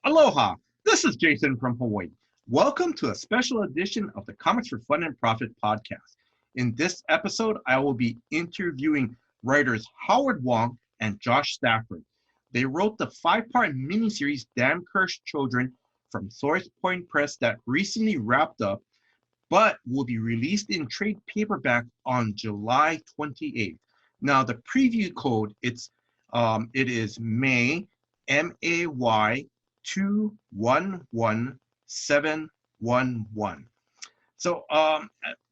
Aloha! This is Jason from Hawaii. Welcome to a special edition of the Comics for Fun and Profit podcast. In this episode, I will be interviewing writers Howard Wong and Josh Stafford. They wrote the five-part miniseries Damn Cursed Children from Source Point Press that recently wrapped up, but will be released in trade paperback on July 28th. Now, the preview code, it is May, MAY 211711. So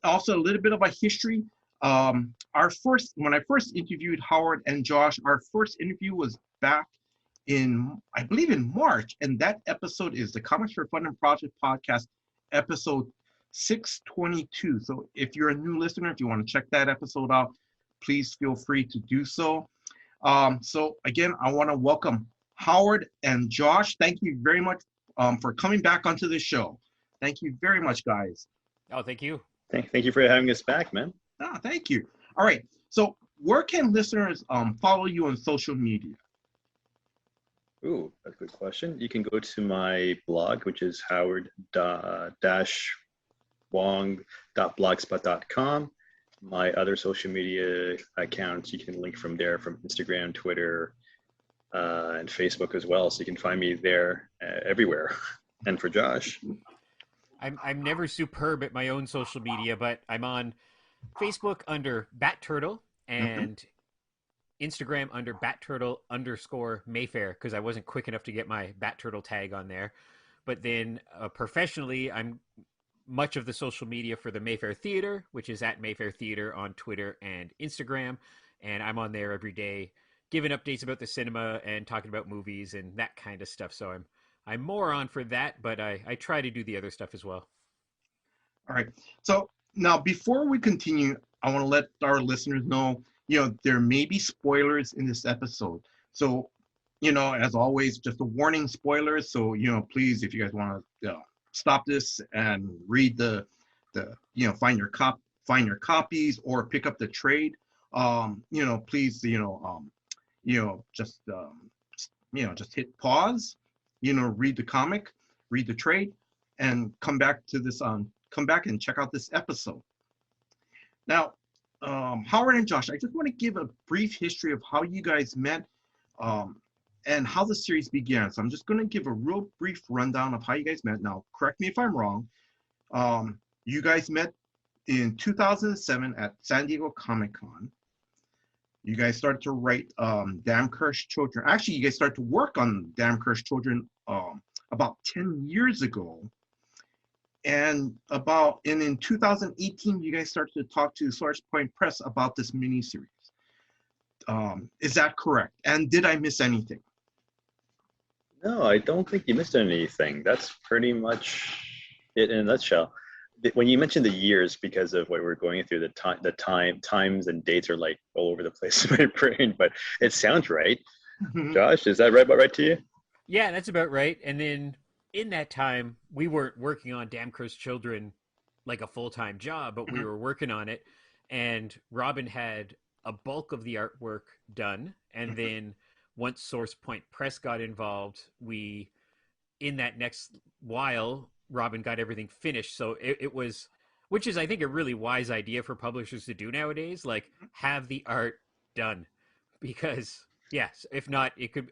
also a little bit of a history. When I first interviewed Howard and Josh, our first interview was back I believe in March, and that episode is the Comics for Fun and Profit podcast, episode 622. So if you're a new listener, if you want to check that episode out, please feel free to do so. So again, I want to welcome Howard and Josh. Thank you very much for coming back onto the show. Thank you very much, guys. Oh, thank you. Thank you for having us back, man. Thank you. All right. So where can listeners follow you on social media? Ooh, that's a good question. You can go to my blog, which is howard-wong.blogspot.com. My other social media accounts, you can link from there, from Instagram, Twitter, and Facebook as well. So you can find me there everywhere. And for Josh? I'm never superb at my own social media, but I'm on Facebook under Bat Turtle and Instagram under BatTurtle_Mayfair, because I wasn't quick enough to get my Bat Turtle tag on there. But then professionally, I'm much of the social media for the Mayfair Theater, which is at Mayfair Theater on Twitter and Instagram. And I'm on there every day giving updates about the cinema and talking about movies and that kind of stuff. So I'm more on for that, but I try to do the other stuff as well. All right. So now before we continue, I want to let our listeners know, there may be spoilers in this episode. So, as always, just a warning, spoilers. So, please, if you guys want to stop this and read find your copies or pick up the trade, please, just hit pause, read the comic, read the trade, and come back and check out this episode. Now, Howard and Josh, I just want to give a brief history of how you guys met and how the series began. So I'm just going to give a real brief rundown of how you guys met. Now, correct me if I'm wrong. You guys met in 2007 at San Diego Comic-Con. You guys started to write Damn Cursed Children. Actually, you guys started to work on Damn Cursed Children about 10 years ago. And in 2018, you guys started to talk to Source Point Press about this miniseries. Is that correct? And did I miss anything? No, I don't think you missed anything. That's pretty much it in a nutshell. When you mentioned the years, because of what we're going through, times and dates are like all over the place in my brain, but it sounds right. Josh, is that right to you? Yeah, that's about right. And then in that time, we weren't working on Damn Cursed Children like a full-time job, but we were working on it. And Robin had a bulk of the artwork done. And then once Source Point Press got involved, in that next while, Robin got everything finished. So it was, which is, I think, a really wise idea for publishers to do nowadays, like have the art done. Because, yes, if not, it could...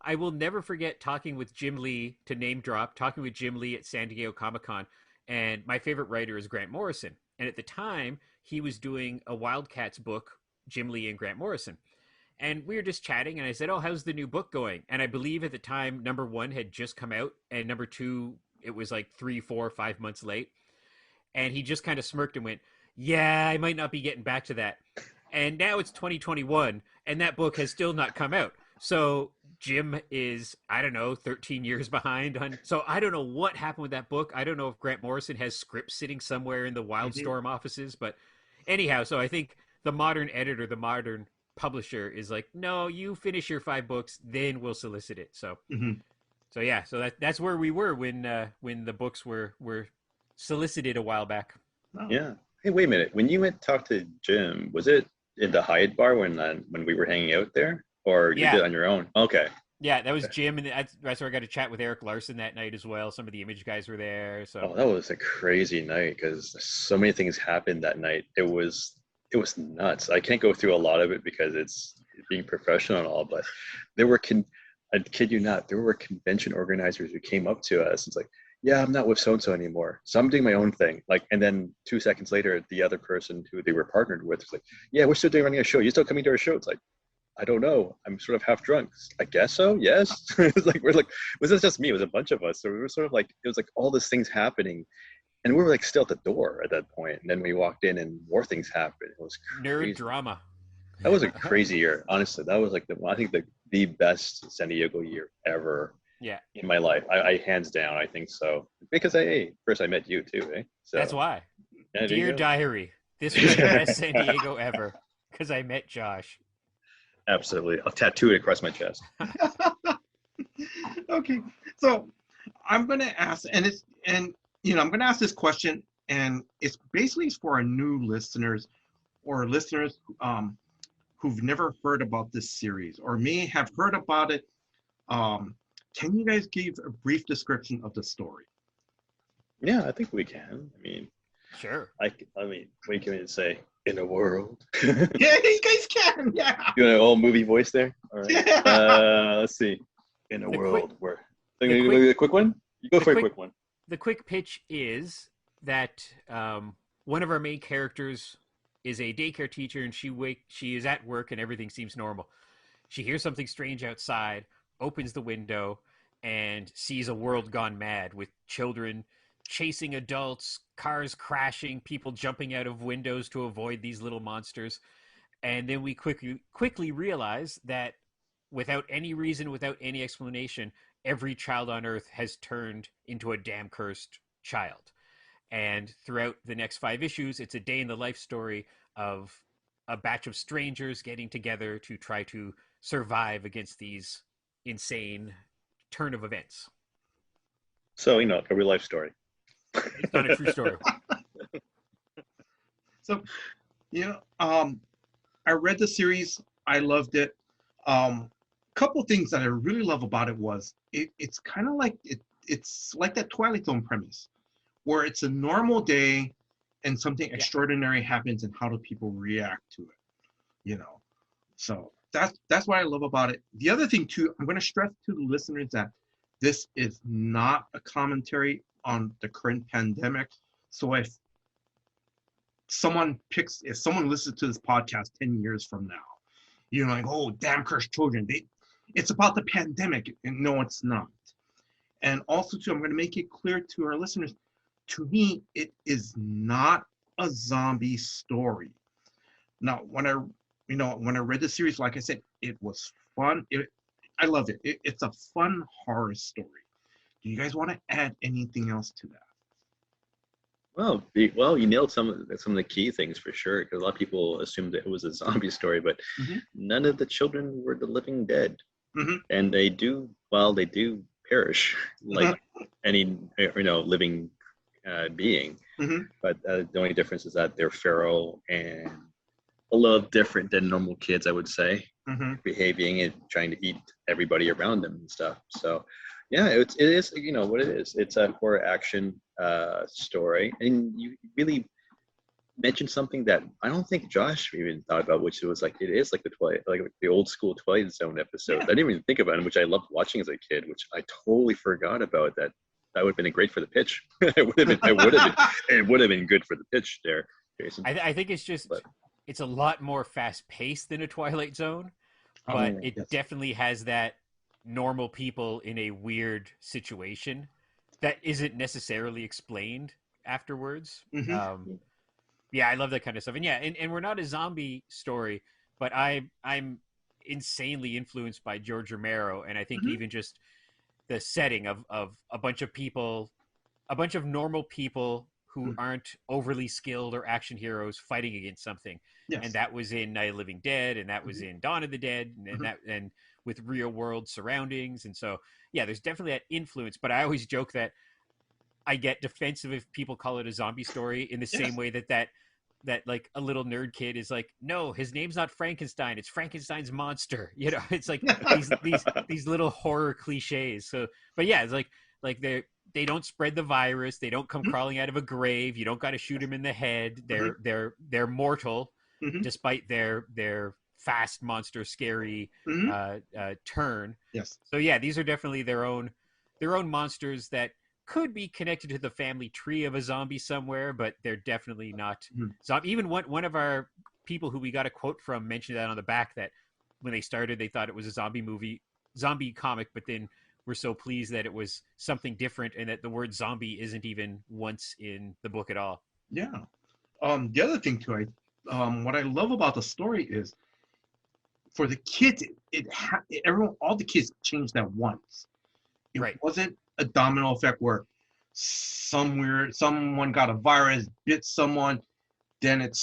I will never forget talking with Jim Lee, to name drop, talking with Jim Lee at San Diego Comic-Con, and my favorite writer is Grant Morrison. And at the time, he was doing a Wildcats book, Jim Lee and Grant Morrison. And we were just chatting, and I said, oh, how's the new book going? And I believe at the time, number 1 had just come out, and number 2, it was like 3, 4, 5 months late. And he just kind of smirked and went, yeah, I might not be getting back to that. And now it's 2021, and that book has still not come out. So Jim is, 13 years behind so I don't know what happened with that book. I don't know if Grant Morrison has scripts sitting somewhere in the Wildstorm offices, but anyhow, so I think the modern editor, the modern publisher is like, no, you finish your 5 books, then we'll solicit it. So, so yeah, so that's where we were when the books were solicited a while back. Oh. Yeah. Hey, wait a minute. When you went to talk to Jim, was it in the Hyatt bar when we were hanging out there? Or you did it on your own? Okay. Yeah, that was Jim, and that's where I got to chat with Eric Larson that night as well. Some of the Image guys were there, so Oh, that was a crazy night because so many things happened that night. It was nuts. I can't go through a lot of it because it's being professional and all, but there were I kid you not, there were convention organizers who came up to us. It's like, yeah, I'm not with so and so anymore, so I'm doing my own thing. Like, and then 2 seconds later, the other person who they were partnered with was like, yeah, we're still doing running a show. You're still coming to our show. It's like, I don't know. I'm sort of half drunk. I guess so. Yes. It's like we're like, was this just me? It was a bunch of us. So we were sort of like, it was like all these things happening, and we were like still at the door at that point. And then we walked in, and more things happened. It was nerd crazy. drama. That was a crazy year. Honestly, that was like I think the best San Diego year ever Yeah, in my life. I hands down, I think so. Because hey, first I met you too, eh? that's So why. yeah, there Dear you go. diary, this was the best San Diego ever because I met Josh. Absolutely. I'll tattoo it across my chest. Okay, so I'm gonna ask, I'm gonna ask this question, and it's basically for our new listeners or listeners who've never heard about this series or may have heard about it. Can you guys give a brief description of the story? Yeah, I think we can. I mean, Sure. I mean, what can we say? In a world. Yeah, you guys can. Yeah. Doing an old movie voice there. All right. Yeah. Let's see. In a The world where the maybe a quick one. You go the for a quick quick one. the quick pitch is that one of our main characters is a daycare teacher, and she is at work, and everything seems normal. She hears something strange outside, opens the window, and sees a world gone mad with children chasing adults, cars crashing, people jumping out of windows to avoid these little monsters. And then we quickly realize that without any reason, without any explanation, every child on Earth has turned into a damn cursed child. And throughout the next 5 issues, it's a day in the life story of a batch of strangers getting together to try to survive against these insane turn of events. So a real life story. It's not a true story. So, I read the series. I loved it. Couple things that I really love about it was it's kind of like it's like that Twilight Zone premise, where it's a normal day and something extraordinary happens, and how do people react to it? So that's what I love about it. The other thing too, I'm going to stress to the listeners that this is not a commentary on the current pandemic. So if someone listens to this podcast 10 years from now, like, oh, damn cursed children, it's about the pandemic. And no, it's not. And also too, I'm going to make it clear to our listeners, to me, it is not a zombie story. Now, when I read the series, like I said, it was fun. I love it. It's a fun horror story. Do you guys want to add anything else to that? Well, you nailed some of the key things for sure. Because a lot of people assumed that it was a zombie story, but none of the children were the living dead, and they do perish like any living being. But the only difference is that they're feral and a little different than normal kids, I would say, behaving and trying to eat everybody around them and stuff. So, yeah, it is what it is. It's a horror action story, and you really mentioned something that I don't think Josh even thought about, which was like it is like the old school Twilight Zone episode. I didn't even think about it, which I loved watching as a kid, which I totally forgot about. That would have been great for the pitch. It would have been good for the pitch there, Jason. I think it's just it's a lot more fast paced than a Twilight Zone, but it definitely has that normal people in a weird situation that isn't necessarily explained afterwards. Yeah, I love that kind of stuff. And and we're not a zombie story, but I'm insanely influenced by George Romero, and I think even just the setting of a bunch of people, a bunch of normal people who aren't overly skilled or action heroes fighting against something. Yes. And that was in Night of the Living Dead, and that was in Dawn of the Dead, and with real world surroundings. And so, yeah, there's definitely that influence, but I always joke that I get defensive if people call it a zombie story in the same way that that like a little nerd kid is like, no, his name's not Frankenstein, it's Frankenstein's monster. You know, it's like these little horror cliches. So, but yeah, it's like they don't spread the virus. They don't come crawling out of a grave. You don't got to shoot them in the head. They're mortal, Mhm. despite their fast monster scary Mhm. turn. Yes. So yeah, these are definitely their own monsters that could be connected to the family tree of a zombie somewhere, but they're definitely not Mhm. zombie. Even one of our people who we got a quote from mentioned that on the back, that when they started they thought it was a zombie comic, but then we're so pleased that it was something different and that the word zombie isn't even once in the book at all. Yeah. The other thing too, what I love about the story is for the kids, everyone, all the kids changed at once. It Right. wasn't a domino effect where someone got a virus, bit someone, then it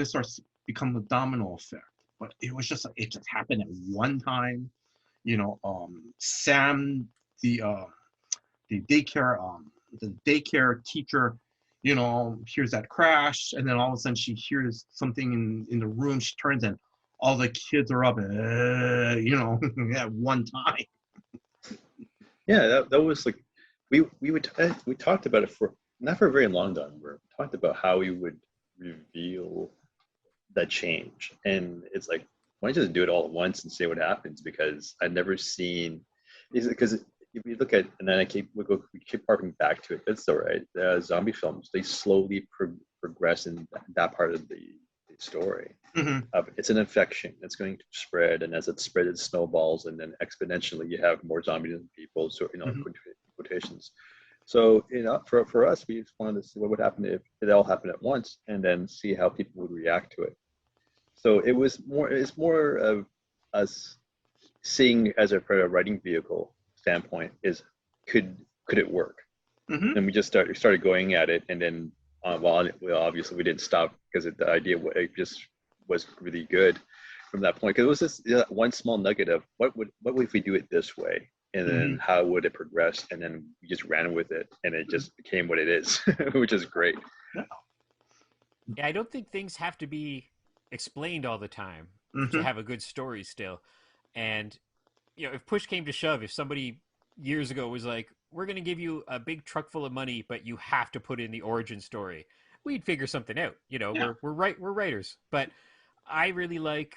starts to become the domino effect. But it was just it just happened at one time. Sam, the uh, the daycare teacher, hears that crash, and then all of a sudden she hears something in the room. She turns and all the kids are up, at one time. Yeah, that was like we talked about it for not for a very long time. We talked about how we would reveal that change, and it's like why don't you just do it all at once and see what happens? Because I've never seen is it because if you look at and then we keep harping back to it. That's all right. The zombie films they slowly progress in that part of the story. Mm-hmm. It's an infection that's going to spread, and as it spreads, it snowballs, and then exponentially you have more zombies than people. So Mm-hmm. quotations. So for us, we just wanted to see what would happen if it all happened at once, and then see how people would react to it. So it's more of us seeing as a writing vehicle standpoint is could it work? Mm-hmm. And we just started going at it, and then well, obviously we didn't stop because the idea it just was really good from that point. Because it was just one small nugget of what would if we do it this way, and Mm-hmm. then how would it progress, and then we just ran with it, and it just became what it is, which is great. Yeah. Yeah, I don't think things have to be explained all the time to Mm-hmm. have a good story still. And if push came to shove, if somebody years ago was like, "We're going to give you a big truck full of money, but you have to put in the origin story," we'd figure something out. Yeah. We're writers, but I really like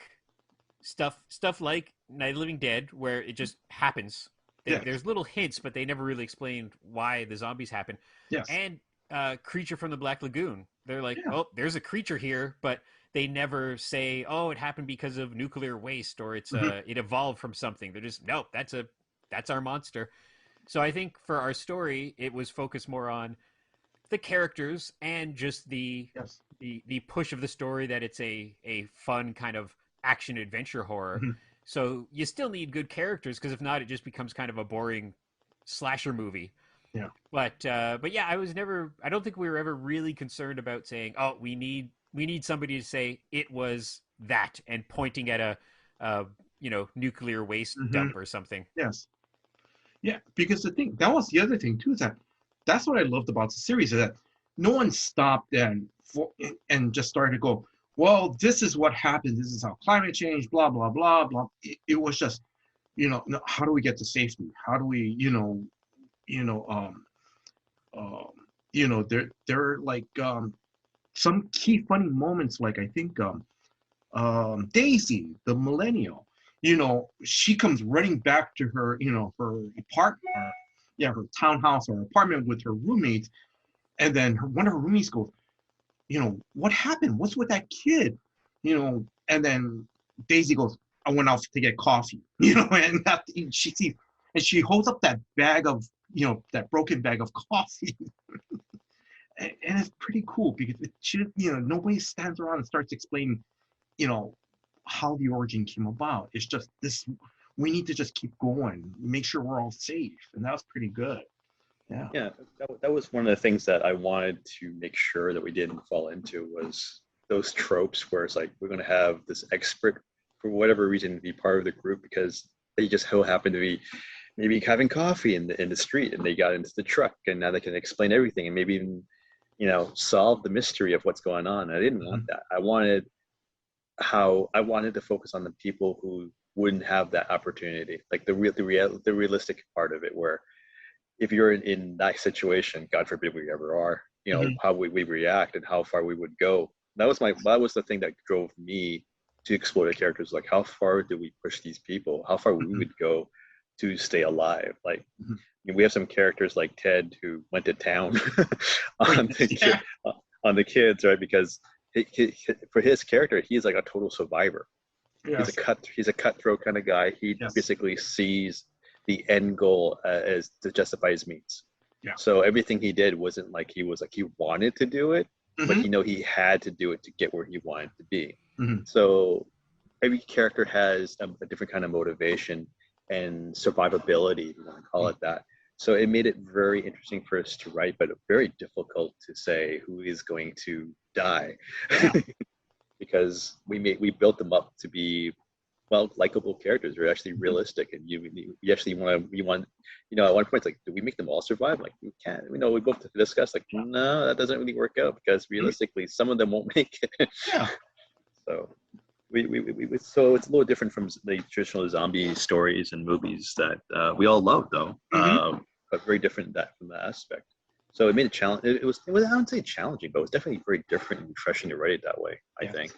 stuff like Night of the Living Dead, where it just happens. Yes. There's little hints, but they never really explain why the zombies happen. Yes. And Creature from the Black Lagoon, they're like, Yeah. oh, there's a creature here, but they never say, oh, it happened because of nuclear waste or Mm-hmm. it evolved from something. They're just, no, that's our monster. So I think for our story, it was focused more on the characters and just Yes. the push of the story that it's a fun kind of action adventure horror. Mm-hmm. So you still need good characters, because if not, it just becomes kind of a boring slasher movie. Yeah. But yeah, I don't think we were ever really concerned about saying, oh, we need somebody to say it was that and pointing at a nuclear waste Mm-hmm. dump or something. Yes. Yeah, because that was the other thing too, is that's what I loved about the series, is that no one stopped and just started to go, well, this is what happened. This is how climate change, blah blah blah blah. It was just, no, how do we get to safety? How do we, you know, um, there are like some key funny moments, like I think Daisy, the millennial, she comes running back to her, her apartment, her townhouse or apartment with her roommates. And then one of her roommates goes, what happened? What's with that kid? And then Daisy goes, I went out to get coffee, and she sees, and she holds up that bag of, that broken bag of coffee. And it's pretty cool because nobody stands around and starts explaining, you know, how the origin came about. It's just this, we need to just keep going, make sure we're all safe. And that was pretty good. Yeah. Yeah, that was one of the things that I wanted to make sure that we didn't fall into was those tropes where it's like we're going to have this expert for whatever reason be part of the group because they just so happen to be maybe having coffee in the street and they got into the truck and now they can explain everything and maybe even solve the mystery of what's going on. I didn't want that. I wanted to focus on the people who wouldn't have that opportunity, like the realistic part of it, where if you're in that situation, God forbid we ever are, how we react and how far we would go. That was the thing that drove me to explore the characters. Like, how far do we push these people? How far we would go to stay alive? Like, we have some characters like Ted who went to town on the kids, right? Because for his character, he's like a total survivor. Yes. He's a cutthroat kind of guy. He basically sees the end goal as to justify his means. Yeah. So everything he did wasn't like he wanted to do it, but he had to do it to get where he wanted to be. So every character has a different kind of motivation and survivability, if you want to call it that. So it made it very interesting for us to write, but very difficult to say who is going to die. Yeah. Because we built them up to be likable characters. They're actually realistic, and you actually want at one point it's like, do we make them all survive? Like, we can't. We both discussed like, no, that doesn't really work out, because realistically some of them won't make it. Yeah. So so it's a little different from the traditional zombie stories and movies that we all love, though, but very different from that aspect. So it made it challenge. It was I wouldn't say challenging, but it was definitely very different and refreshing to write it that way, I think.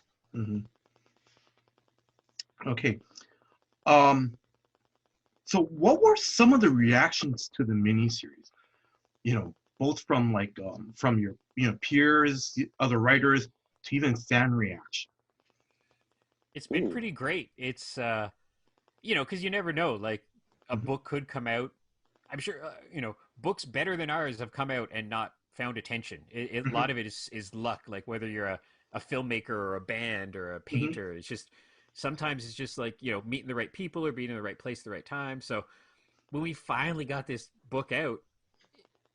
Okay. So what were some of the reactions to the miniseries? Both from from your peers, other writers, to even fan reaction. It's been pretty great. It's because you never know. Like, a book could come out. I'm sure books better than ours have come out and not found attention. A lot of it is luck. Like, whether you're a filmmaker or a band or a painter, it's just sometimes it's just like meeting the right people or being in the right place at the right time. So when we finally got this book out,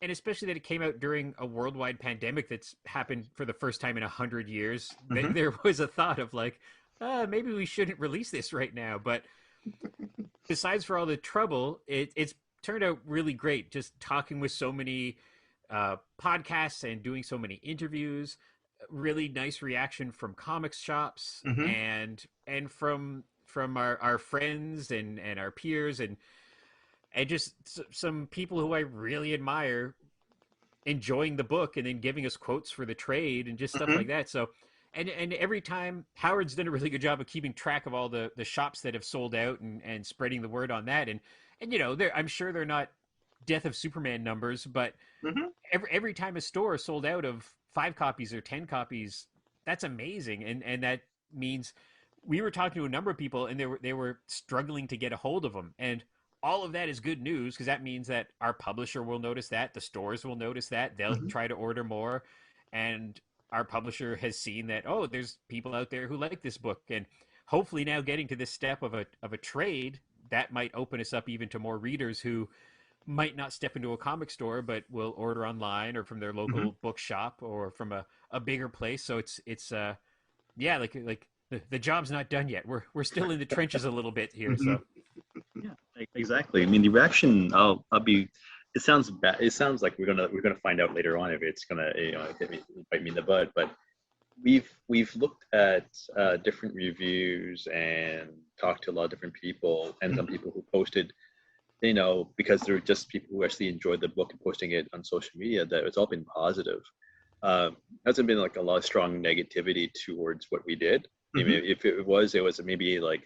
and especially that it came out during a worldwide pandemic that's happened for the first time in 100 years, there was a thought of like, maybe we shouldn't release this right now. But besides for all the trouble, it's turned out really great. Just talking with so many podcasts and doing so many interviews, really nice reaction from comics shops and from our friends and our peers and just some people who I really admire enjoying the book and then giving us quotes for the trade and just stuff like that. So, and every time, Howard's done a really good job of keeping track of all the shops that have sold out and spreading the word on that. And I'm sure they're not Death of Superman numbers, but every time a store is sold out of 5 copies or 10 copies, that's amazing. And that means we were talking to a number of people and they were struggling to get a hold of them. And all of that is good news, because that means that our publisher will notice that, the stores will notice that, they'll try to order more, and our publisher has seen that, oh, there's people out there who like this book, and hopefully now getting to this step of a trade, that might open us up even to more readers who might not step into a comic store but will order online or from their local bookshop or from a bigger place. So it's like the job's not done yet. We're still in the trenches a little bit here. So yeah, exactly. I mean, the reaction, it sounds bad. It sounds like we're gonna find out later on if it's gonna bite me in the butt. But we've looked at different reviews and talked to a lot of different people, and some people who posted, because they're just people who actually enjoyed the book and posting it on social media, that it's all been positive. Hasn't been like a lot of strong negativity towards what we did. I mean, if it was maybe like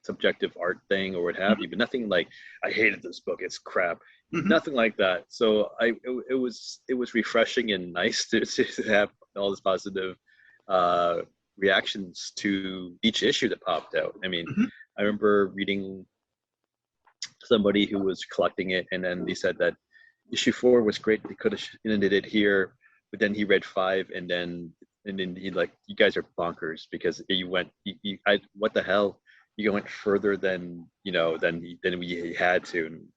subjective art thing or what have you, but nothing like, I hated this book, it's crap. Nothing like that. So it was refreshing and nice to have all this positive reactions to each issue that popped out. I mean, I remember reading somebody who was collecting it, and then they said that issue 4 was great, they could have ended it here, but then he read 5, and then he like, you guys are bonkers, because you went what the hell, you went further than than we had to. And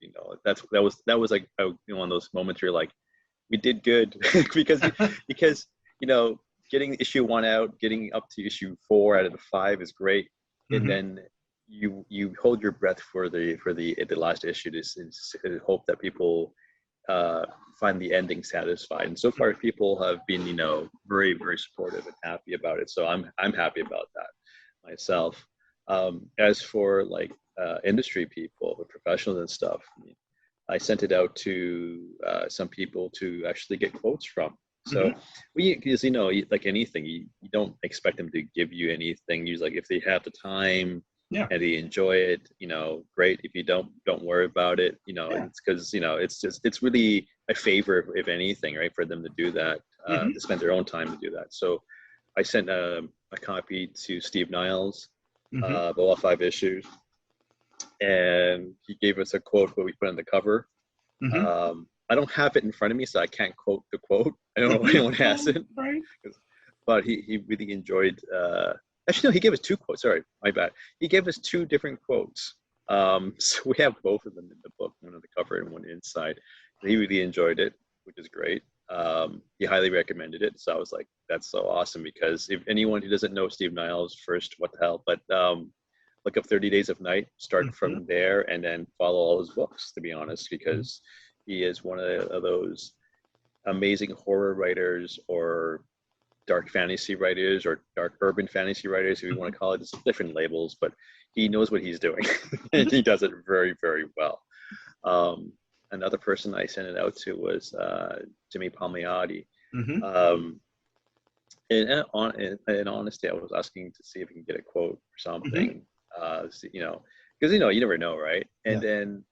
that was like one of those moments where you're like, we did good. because getting issue 1 out, getting up to issue 4 out of the 5 is great, and then you hold your breath for the last issue to hope that people find the ending satisfied. And so far, people have been, very, very supportive and happy about it. So I'm happy about that myself. As for like industry people, the professionals and stuff, I sent it out to some people to actually get quotes from. So Mm-hmm. because like anything, you don't expect them to give you anything. Usually, like if they have the time Yeah. and they enjoy it, great. If you don't worry about it. Yeah. It's because it's really a favor, if anything, right, for them to do that, Mm-hmm. to spend their own time to do that. So I sent a copy to Steve Niles, Mm-hmm. of all 5 issues, and he gave us a quote that we put on the cover. Mm-hmm. I don't have it in front of me, so I can't quote the quote. I don't know if Mm-hmm. anyone has it, Right. but he really enjoyed. Actually, no, he gave us 2 quotes. Sorry, my bad. He gave us 2 different quotes. So we have both of them in the book, one on the cover and one inside. He really enjoyed it, which is great. He highly recommended it. So I was like, that's so awesome, because if anyone who doesn't know Steve Niles, first, what the hell? But look up 30 Days of Night, start Mm-hmm. from there, and then follow all his books, to be honest, because he is one of those amazing horror writers, or dark fantasy writers, or dark urban fantasy writers, if you want Mm-hmm. to call it. It's different labels, but he knows what he's doing. And Mm-hmm. he does it very, very well. Um, Another person I sent it out to was Jimmy Palmiotti. Mm-hmm. Um, in honesty, I was asking to see if we can get a quote or Mm-hmm. something, because you never know, right? And Yeah. then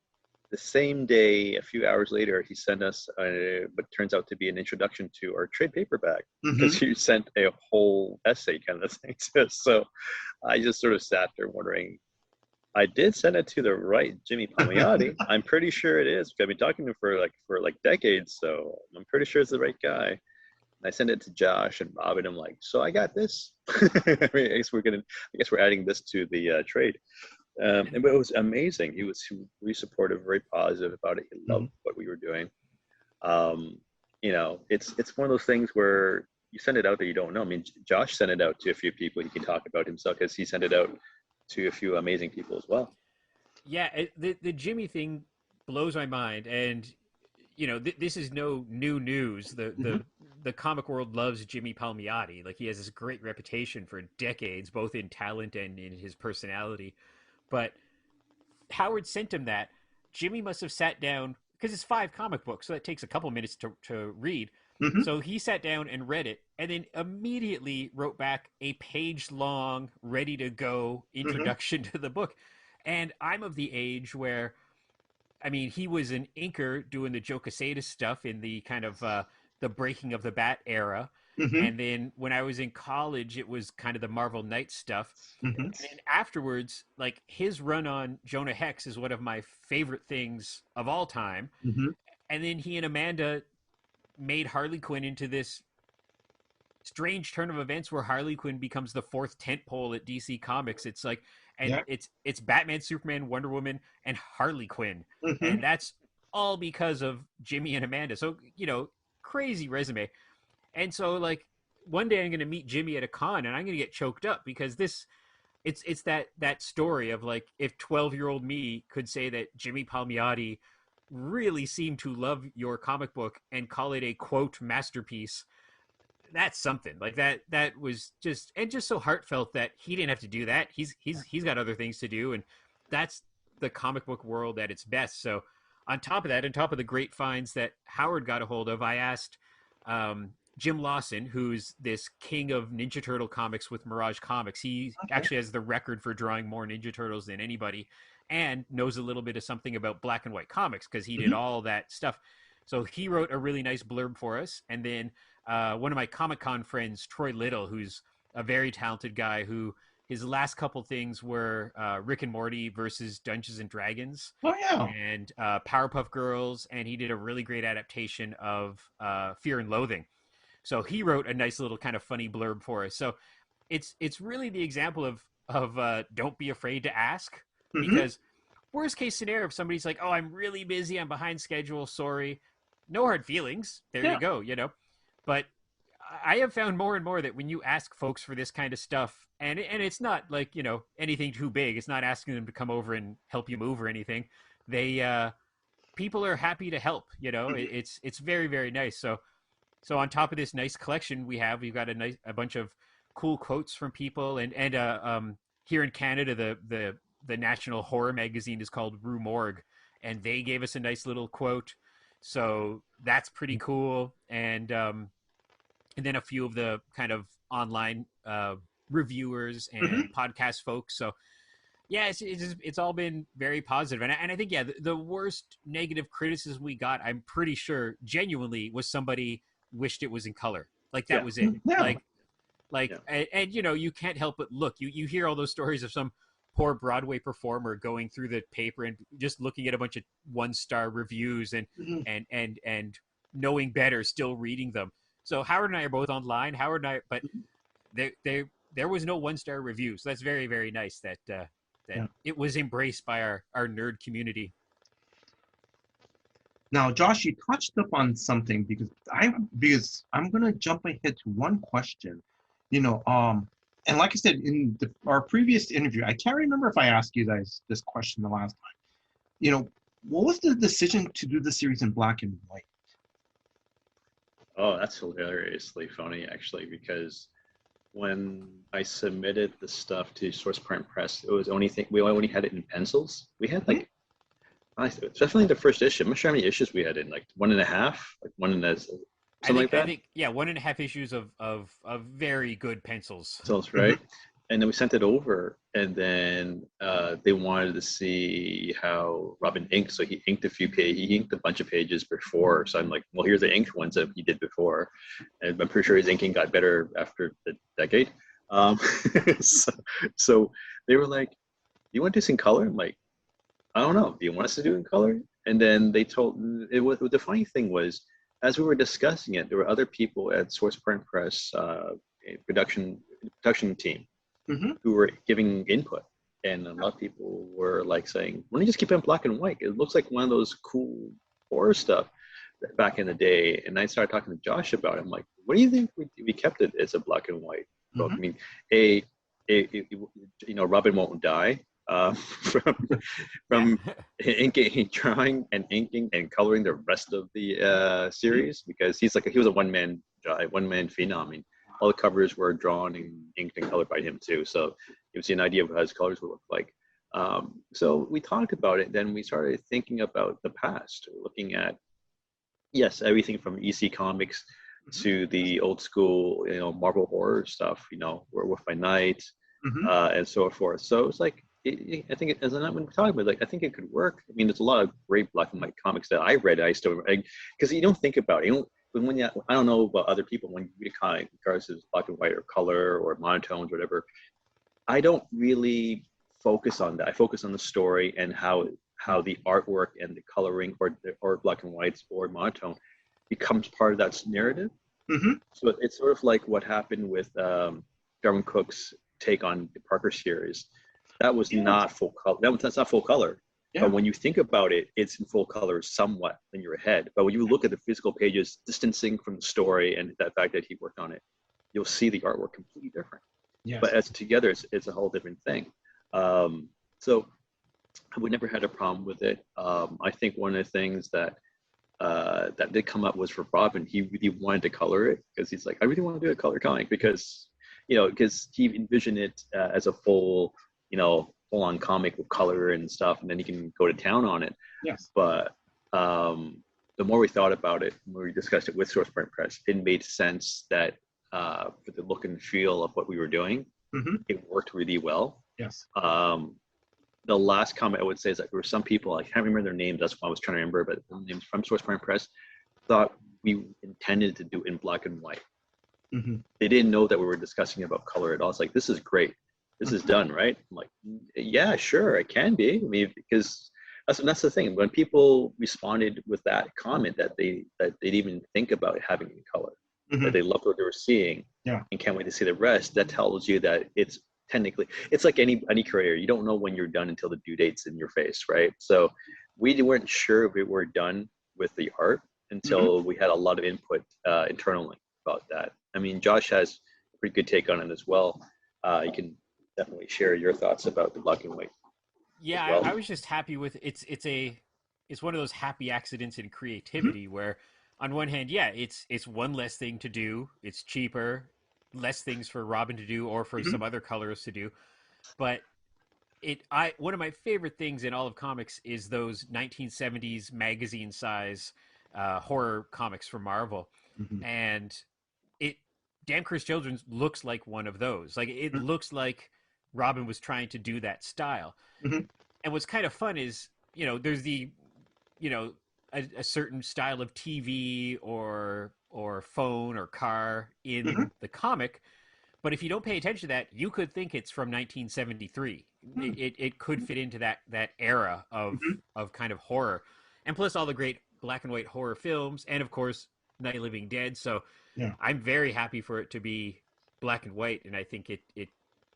the same day, a few hours later, he sent us what turns out to be an introduction to our trade paperback, because Mm-hmm. he sent a whole essay kind of thing to us. So I just sort of sat there wondering, I did send it to the right Jimmy Palmiotti. I'm pretty sure it is. I've been talking to him for like decades, so I'm pretty sure it's the right guy. And I sent it to Josh and Rob, and I'm like, so I got this. I mean, I guess we're adding this to the trade. And but it was amazing. He was really supportive, very positive about it. He Mm-hmm. loved what we were doing. Um, it's one of those things where you send it out that you don't know. I mean, Josh sent it out to a few people. He can talk about himself, because he sent it out to a few amazing people as well. Yeah, the Jimmy thing blows my mind, and this is no new news. Mm-hmm. The comic world loves Jimmy Palmiotti. Like, he has this great reputation for decades, both in talent and in his personality. But Howard sent him that. Jimmy must have sat down, because it's 5 comic books, so that takes a couple minutes to read. Mm-hmm. So he sat down and read it, and then immediately wrote back a page long, ready to go Mm-hmm. introduction to the book. And I'm of the age where, I mean, he was an inker doing the Joe Quesada stuff in the kind of the Breaking of the Bat era. Mm-hmm. And then when I was in college, it was kind of the Marvel Knights stuff. Mm-hmm. And then afterwards, like, his run on Jonah Hex is one of my favorite things of all time. Mm-hmm. And then he and Amanda made Harley Quinn into this strange turn of events where Harley Quinn becomes the fourth tentpole at DC Comics. It's like, and Yeah. it's Batman, Superman, Wonder Woman, and Harley Quinn, Mm-hmm. and that's all because of Jimmy and Amanda. So, crazy resume. And so, like, one day I'm going to meet Jimmy at a con, and I'm going to get choked up, because it's that story of, like, if 12-year-old me could say that Jimmy Palmiotti really seemed to love your comic book and call it a quote masterpiece. That's something. Like, that was just so heartfelt that he didn't have to do that. He's got other things to do, and that's the comic book world at its best. So on top of that, on top of the great finds that Howard got a hold of, I asked Jim Lawson, who's this king of Ninja Turtle comics with Mirage Comics. He Okay. actually has the record for drawing more Ninja Turtles than anybody, and knows a little bit of something about black and white comics, because he did Mm-hmm. all that stuff. So he wrote a really nice blurb for us. And then one of my Comic Con friends, Troy Little, who's a very talented guy, who his last couple things were Rick and Morty versus Dungeons and Dragons, Oh yeah. and Powerpuff Girls, and he did a really great adaptation of Fear and Loathing. So he wrote a nice little kind of funny blurb for us. So it's really the example of don't be afraid to ask, Mm-hmm. because worst case scenario, if somebody's like, oh, I'm really busy, I'm behind schedule, sorry, no hard feelings, there you Yeah. go. But I have found more and more that when you ask folks for this kind of stuff, and it's not like, anything too big, it's not asking them to come over and help you move or anything, they people are happy to help. It's very, very nice. So on top of this nice collection we've got a bunch of cool quotes from people, and here in Canada the national horror magazine is called Rue Morgue, and they gave us a nice little quote. So that's pretty cool. And then a few of the kind of online reviewers and podcast folks. So yeah, it's all been very positive, and I think the worst negative criticism we got, I'm pretty sure, genuinely, was somebody wished it was in color. Like that Yeah. was it. Yeah. Like, and you can't help but look. You hear all those stories of some poor Broadway performer going through the paper and just looking at a bunch of 1-star reviews and knowing better, still reading them. So Howard and I are both online. Howard and I, but there was no 1-star review. So that's very, very nice that it was embraced by our nerd community. Now, Josh, you touched upon something because I'm gonna jump ahead to one question. And like I said in our previous interview, I can't remember if I asked you guys this question the last time. What was the decision to do the series in black and white? Oh, that's hilariously funny, actually, because when I submitted the stuff to Source Print Press, it was we only had it in pencils. We had definitely the first issue. I'm not sure how many issues we had in, like 1.5, like something like that. I think 1.5 issues of very good pencils. Pencils, right? And then we sent it over, and then they wanted to see how Robin inked. So he inked he inked a bunch of pages before. So I'm like, well, here's the inked ones that he did before. And I'm pretty sure his inking got better after the decade. So they were like, you want this in color? I'm like, I don't know. Do you want us to do it in color? And then they told the funny thing was, as we were discussing it, there were other people at Source Print Press production team who were giving input, and a lot of people were like saying, "Why don't you just keep it in black and white? It looks like one of those cool horror stuff back in the day." And I started talking to Josh about it. I'm like, "What do you think we kept it as a black and white book? I mean, Robin won't die from inking, drawing, and inking and coloring the rest of the series, because he was a one-man phenom. I mean, all the covers were drawn and inked and colored by him too, so it was an idea of how his colors would look like. So we talked about it. Then we started thinking about the past, looking at everything from EC Comics to the old school, Marvel horror stuff, Werewolf by Night, and so forth. So it's like, I think when we're talking about, like, I think it could work. I mean, there's a lot of great black and white comics that I read. I still, because you don't think about it. I don't know about other people, when you read a comic, regardless of black and white or color or monotones, or whatever, I don't really focus on that. I focus on the story and how the artwork and the coloring or black and whites or monotone becomes part of that narrative. So it's sort of like what happened with Darwin Cook's take on the Parker series. That was not full color. That's not full color. Yeah. But when you think about it, it's in full color somewhat in your head. But when you look at the physical pages, distancing from the story and that fact that he worked on it, you'll see the artwork completely different. Yes. But as together, it's a whole different thing. So we never had a problem with it. I think one of the things that did come up was for Robin. He really wanted to color it, because he's like, I really want to do a color comic, because he envisioned it as a full on comic with color and stuff, and then you can go to town on it. Yes. But the more we thought about it, the more we discussed it with Source Print Press, it made sense that for the look and feel of what we were doing, it worked really well. Yes. The last comment I would say is that there were some people, I can't remember their names, that's why I was trying to remember, but the names from Source Print Press thought we intended to do in black and white. They didn't know that we were discussing about color at all. It's like, this is great. This is done, right? I'm like, yeah, sure, it can be. I mean, because that's the thing. When people responded with that comment, that they didn't even think about having it in color, that they loved what they were seeing, and can't wait to see the rest, that tells you that it's like any career. You don't know when you're done until the due date's in your face, right? So we weren't sure if we were done with the art until we had a lot of input internally about that. I mean, Josh has a pretty good take on it as well. You can definitely share your thoughts about the black and white. Yeah, well. I was just happy with it's a it's one of those happy accidents in creativity where, on one hand, yeah, it's one less thing to do, it's cheaper, less things for Robin to do or for Mhm. some other colorists to do, but I one of my favorite things in all of comics is those 1970s magazine size horror comics from Marvel, Mhm. and it Damn Cursed Children looks like one of those. Like it looks like Robin was trying to do that style. Mhm. And what's kind of fun is, there's the, you know, a certain style of TV or phone or car Mhm. in the comic, but if you don't pay attention to that, you could think it's from 1973. Mhm. It could fit into that era Mhm. of kind of horror, and plus all the great black and white horror films, and of course Night of the Living Dead. So Yeah. I'm very happy for it to be black and white, and I think it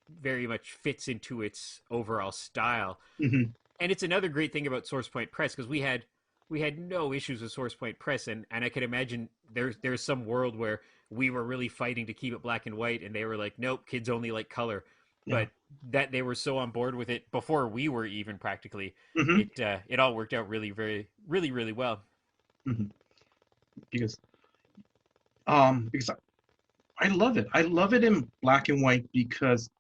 very much fits into its overall style. Mhm. And it's another great thing about Source Point Press because we had no issues with Source Point Press, and I could imagine there's some world where we were really fighting to keep it black and white, and they were like, nope, kids only like color. Yeah. But that they were so on board with it before we were even practically, Mhm. it all worked out really, very, really, really well. Mhm. Because because I love it. I love it in black and white because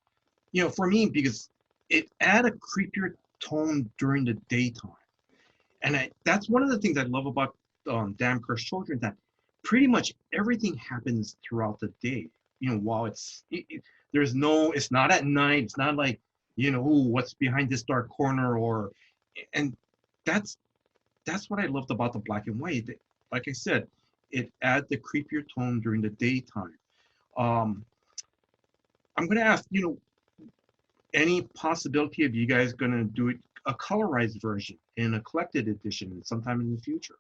for me because it add a creepier tone during the daytime. And that's one of the things I love about Damn Cursed Children, that pretty much everything happens throughout the day. While it's not at night. It's not like, ooh, what's behind this dark corner, and that's what I loved about the black and white. Like I said, it adds the creepier tone during the daytime. Um, I'm gonna ask, any possibility of you guys gonna do it a colorized version in a collected edition sometime in the future?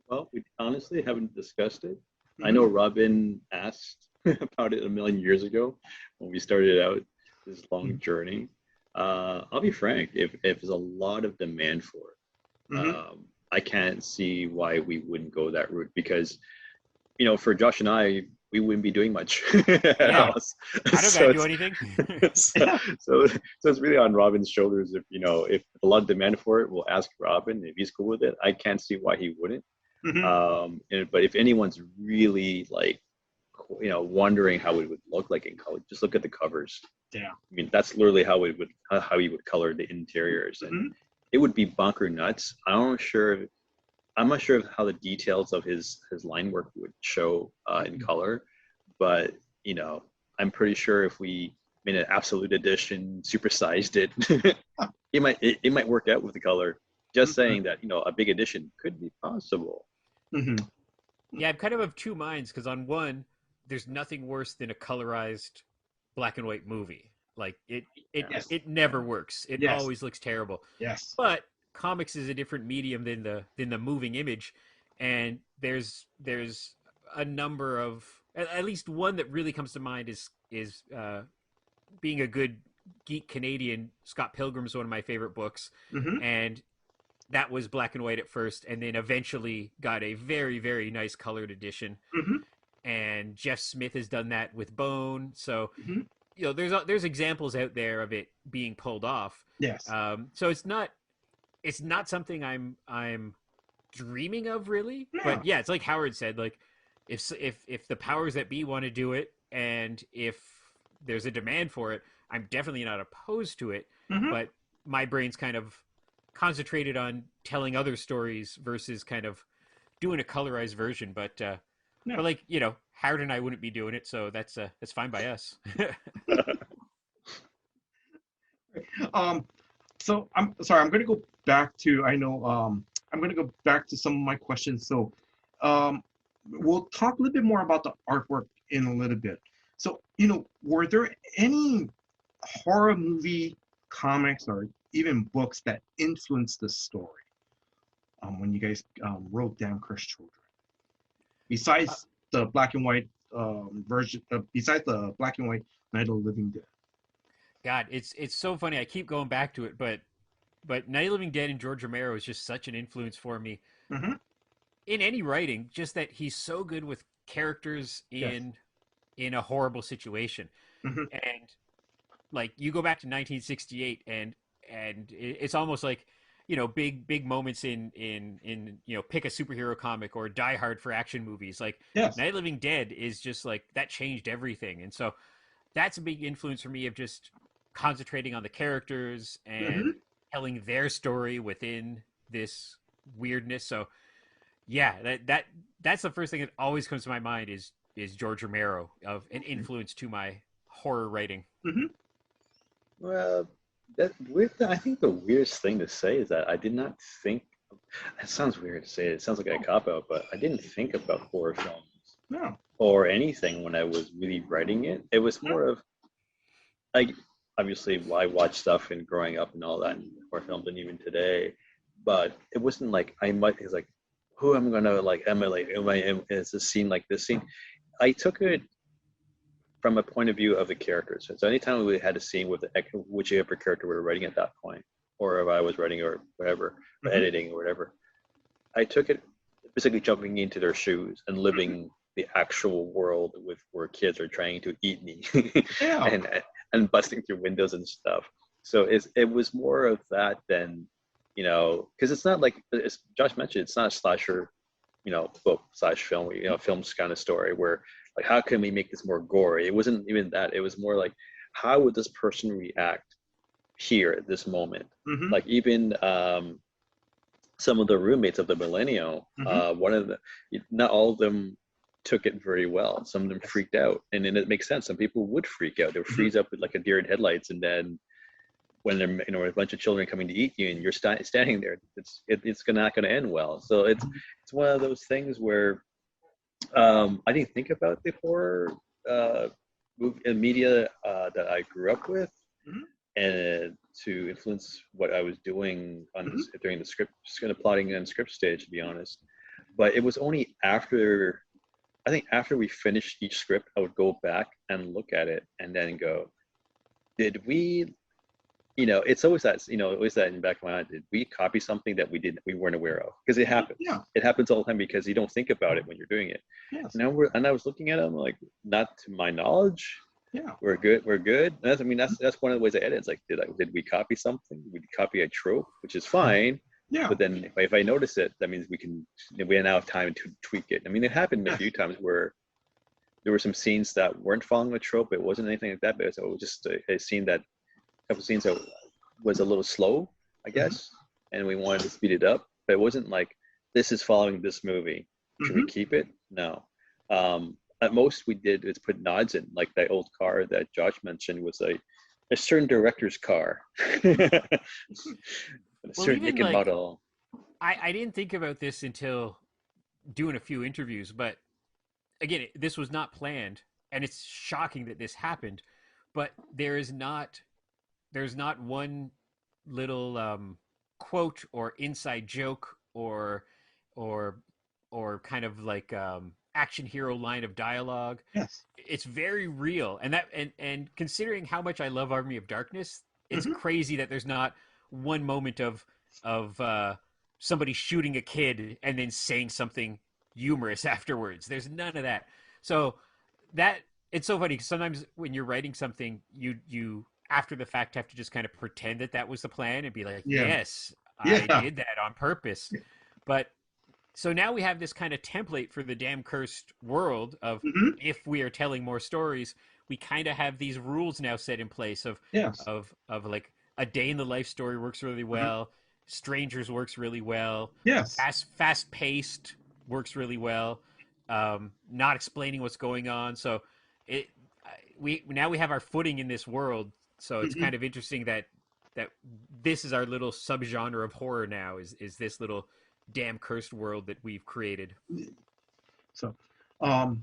Well, we honestly haven't discussed it. I Mm-hmm. know Robin asked about it a million years ago when we started out this long journey. I'll be frank, if there's a lot of demand for it, Mm-hmm. I can't see why we wouldn't go that route because, for Josh and I, we wouldn't be doing much Yeah, else. I don't So gotta do it's anything. so, so it's really on Robin's shoulders. If a lot of demand for it, we'll ask Robin if he's cool with it. I can't see why he wouldn't. Mm-hmm. But if anyone's really like, wondering how it would look like in color, just look at the covers. Yeah. I mean, that's literally how he would color the interiors, and Mm-hmm. it would be bunker nuts. I'm not sure of how the details of his line work would show in color, but I'm pretty sure if we made an absolute edition, supersized it, it might work out with the color. Just saying that a big edition could be possible. Mm-hmm. Yeah, I'm kind of two minds because on one, there's nothing worse than a colorized black and white movie. Like Yes. it never works. It Yes. always looks terrible. Yes. But comics is a different medium than the moving image, and there's a number of at least one that really comes to mind is being a good geek Canadian. Scott Pilgrim's one of my favorite books, Mm-hmm. and that was black and white at first, and then eventually got a very, very nice colored edition. Mm-hmm. And Jeff Smith has done that with Bone. So Mm-hmm. there's examples out there of it being pulled off. Yes. So it's not something I'm dreaming of really. Yeah. But yeah, it's like Howard said, like if the powers that be want to do it, and if there's a demand for it, I'm definitely not opposed to it. Mm-hmm. But my brain's kind of concentrated on telling other stories versus kind of doing a colorized version. Yeah. But like Howard and I wouldn't be doing it, so that's fine by us. Um, so I'm sorry, I'm gonna go back to I'm gonna go back to some of my questions. So um we'll talk a little bit more about the artwork in a little bit. So, were there any horror movie comics or even books that influenced the story when you guys wrote Damn Cursed Children? Besides the black and white version, besides the black and white Night of the Living Dead. God, it's so funny. I keep going back to it, but Night of the Living Dead and George Romero is just such an influence for me Mm-hmm. in any writing. Just that he's so good with characters Yes. in a horrible situation, Mm-hmm. and like you go back to 1968, and it's almost like big moments in pick a superhero comic or Die Hard for action movies. Like Yes. Night of the Living Dead is just like that changed everything, and so that's a big influence for me of just concentrating on the characters and Hmm. telling their story within this weirdness. So yeah, that's the first thing that always comes to my mind is George Romero of an influence to my horror writing. Hmm. Well, I think the weirdest thing to say is that I did not think. It sounds weird to say it. It sounds like a cop out, but I didn't think about horror films No. or anything when I was really writing it. It was more of like obviously I watched stuff and growing up and all that and horror films and even today, but it wasn't like I might. It's like who am I gonna like? Is this scene like this scene? I took it from a point of view of the characters. So anytime we had a scene with whichever character we were writing at that point, or if I was writing or whatever, or Hmm. editing or whatever, I took it basically jumping into their shoes and living the actual world with where kids are trying to eat me Yeah. and and busting through windows and stuff. So it was more of that than because it's not like as Josh mentioned, it's not a slasher book slash film, film's kind of story where like how can we make this more gory? It wasn't even that. It was more like how would this person react here at this moment? Hmm. Like even some of the roommates of the Millennial, Hmm. one of the not all of them took it very well. Some of them Yes. freaked out, and then it makes sense. Some people would freak out. They would Hmm. freeze up with like a deer in headlights, and then when they're a bunch of children coming to eat you and you're standing there, it's not going to end well. So it's one of those things where I didn't think about the horror movie and media that I grew up with, Hmm. and to influence what I was doing Hmm. during the script, just kind of plotting and script stage, to be honest. But it was only after I think after we finished each script, I would go back and look at it and then go, did we it's always always that in the back of my mind. Did we copy something that we weren't aware of? Because it happens. Yeah. It happens all the time because you don't think about it when you're doing it. Yes. And I was looking at them like, not to my knowledge. Yeah. We're good. We're good. And that's one of the ways I edit. It's like, did we copy something? Did we copy a trope, which is fine. Yeah. But then if I notice it, that means we now have time to tweak it. I mean, it happened a Yes. few times where there were some scenes that weren't following the trope. It wasn't anything like that, but it was just a scene that couple scenes that was a little slow, I Hmm. guess, and we wanted to speed it up. But it wasn't like this is following this movie. Should we Hmm. keep it? No. At most, we did is put nods in, like that old car that Josh mentioned was a certain director's car, a Well, certain even make and like model. I didn't think about this until doing a few interviews, but again, this was not planned, and it's shocking that this happened. But there's not one little quote or inside joke or or kind of like action hero line of dialogue. Yes. It's very real, and and considering how much I love Army of Darkness, it's Hmm. crazy that there's not one moment of somebody shooting a kid and then saying something humorous afterwards. There's none of that. So that it's so funny 'cause sometimes when you're writing something, you after the fact have to just kind of pretend that that was the plan and be like, Yeah. yes, I Yeah. did that on purpose. But so now we have this kind of template for the damn cursed world of Hmm. if we are telling more stories, we kind of have these rules now set in place Yes. of like a day in the life story works really Hmm. well, strangers works really well, Yes. fast paced works really well, not explaining what's going on. So it we now we have our footing in this world. So it's Hmm. kind of interesting that this is our little subgenre of horror now is this little damn cursed world that we've created. So, um,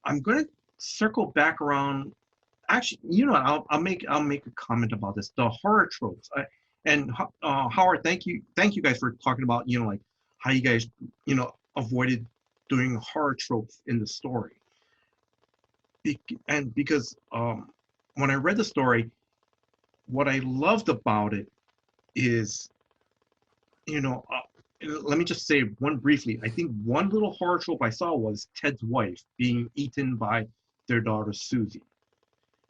I'm going to circle back around. Actually, I'll make a comment about this. The horror tropes. And Howard, thank you guys for talking about like how you guys avoided doing horror tropes in the story. And because when I read the story, what I loved about it is let me just say one briefly. I think one little horror trope I saw was Ted's wife being eaten by their daughter Susie,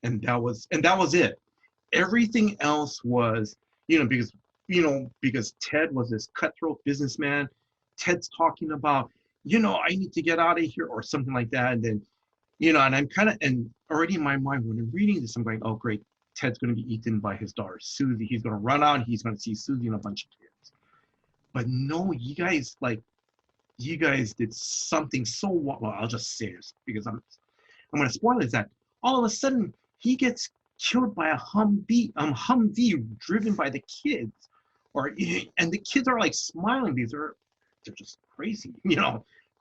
and that was it. Everything else was because because Ted was this cutthroat businessman. Ted's talking about, I need to get out of here or something like that. And then, and I'm kind of, and already in my mind, when I'm reading this, I'm going, oh, great. Ted's going to be eaten by his daughter, Susie. He's going to run out. He's going to see Susie and a bunch of kids. But no, you guys did something so well. I'll just say this because I'm going to spoil it, is that all of a sudden he gets killed by a Humvee driven by the kids, and the kids are like smiling because they're just crazy,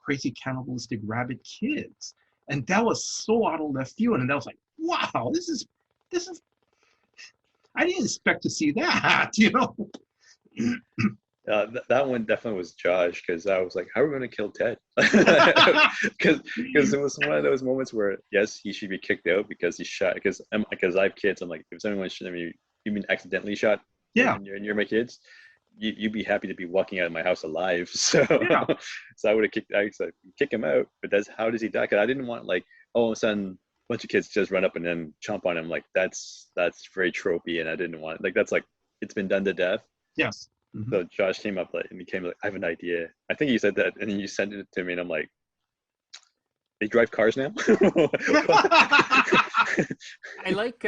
crazy cannibalistic rabid kids, and that was so out of left field, and that was like, wow, this is, I didn't expect to see that, That one definitely was Josh, because I was like, how are we going to kill Ted? Because it was one of those moments where, yes, he should be kicked out because he shot, because I have kids. I'm like, if someone shot me, you mean accidentally shot? Yeah. And you're my kids, you'd be happy to be walking out of my house alive. So Yeah. so I would have kick him out. But how does he die? Because I didn't want, like, all of a sudden a bunch of kids just run up and then chomp on him. Like, that's very tropey, and I didn't want, like, that's like, it's been done to death. Yes. Mm-hmm. So Josh came up and he came like, I have an idea. I think you said that, and then you sent it to me, and I'm like, they drive cars now? I like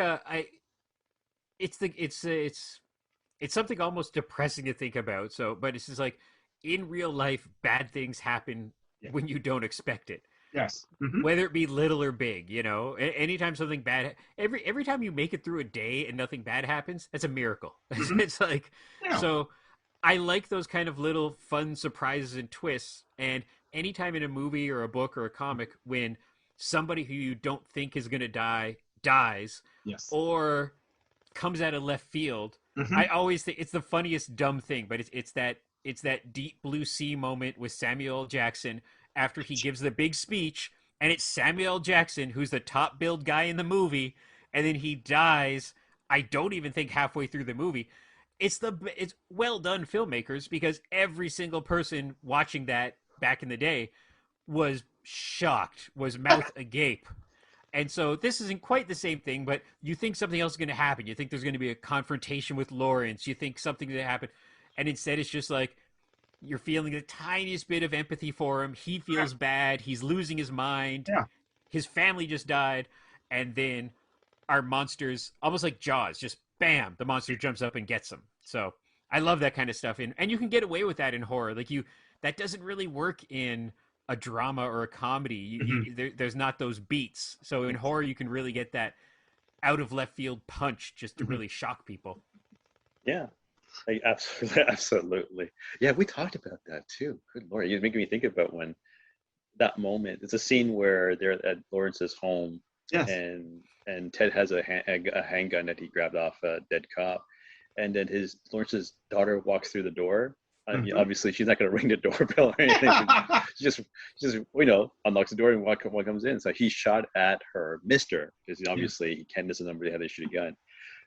it's something almost depressing to think about. So, but it's just like, in real life, bad things happen when you don't expect it. Yes. Mm-hmm. Whether it be little or big, anytime something bad, every time you make it through a day and nothing bad happens, that's a miracle. Mm-hmm. It's like, so I like those kind of little fun surprises and twists. And anytime in a movie or a book or a comic, when somebody who you don't think is going to die dies, yes, or comes out of left field, mm-hmm. I always think it's the funniest dumb thing, but it's that Deep Blue Sea moment with Samuel L. Jackson after he gives the big speech, and it's Samuel L. Jackson who's the top billed guy in the movie, and then he dies. I don't even think halfway through the movie. It's well done, filmmakers, because every single person watching that back in the day was shocked, was mouth agape. And so this isn't quite the same thing, but you think something else is going to happen. You think there's going to be a confrontation with Lawrence. You think something's going to happen. And instead it's just like, you're feeling the tiniest bit of empathy for him. He feels bad. He's losing his mind. Yeah. His family just died. And then our monsters, almost like Jaws, just bam, the monster jumps up and gets him. So I love that kind of stuff. And you can get away with that in horror. Like, that doesn't really work in a drama or a comedy. There's not those beats. So in horror, you can really get that out of left field punch just to really shock people. Yeah. Like, absolutely. Yeah, we talked about that too. Good Lord, you're making me think about when that moment. It's a scene where they're at Lawrence's home, yes, and Ted has a handgun that he grabbed off a dead cop, and then Lawrence's daughter walks through the door. Mm-hmm. Obviously, she's not going to ring the doorbell or anything. she just unlocks the door and one comes in. So he shot at her, missed her, because obviously he can't miss a number. They had to shoot a gun.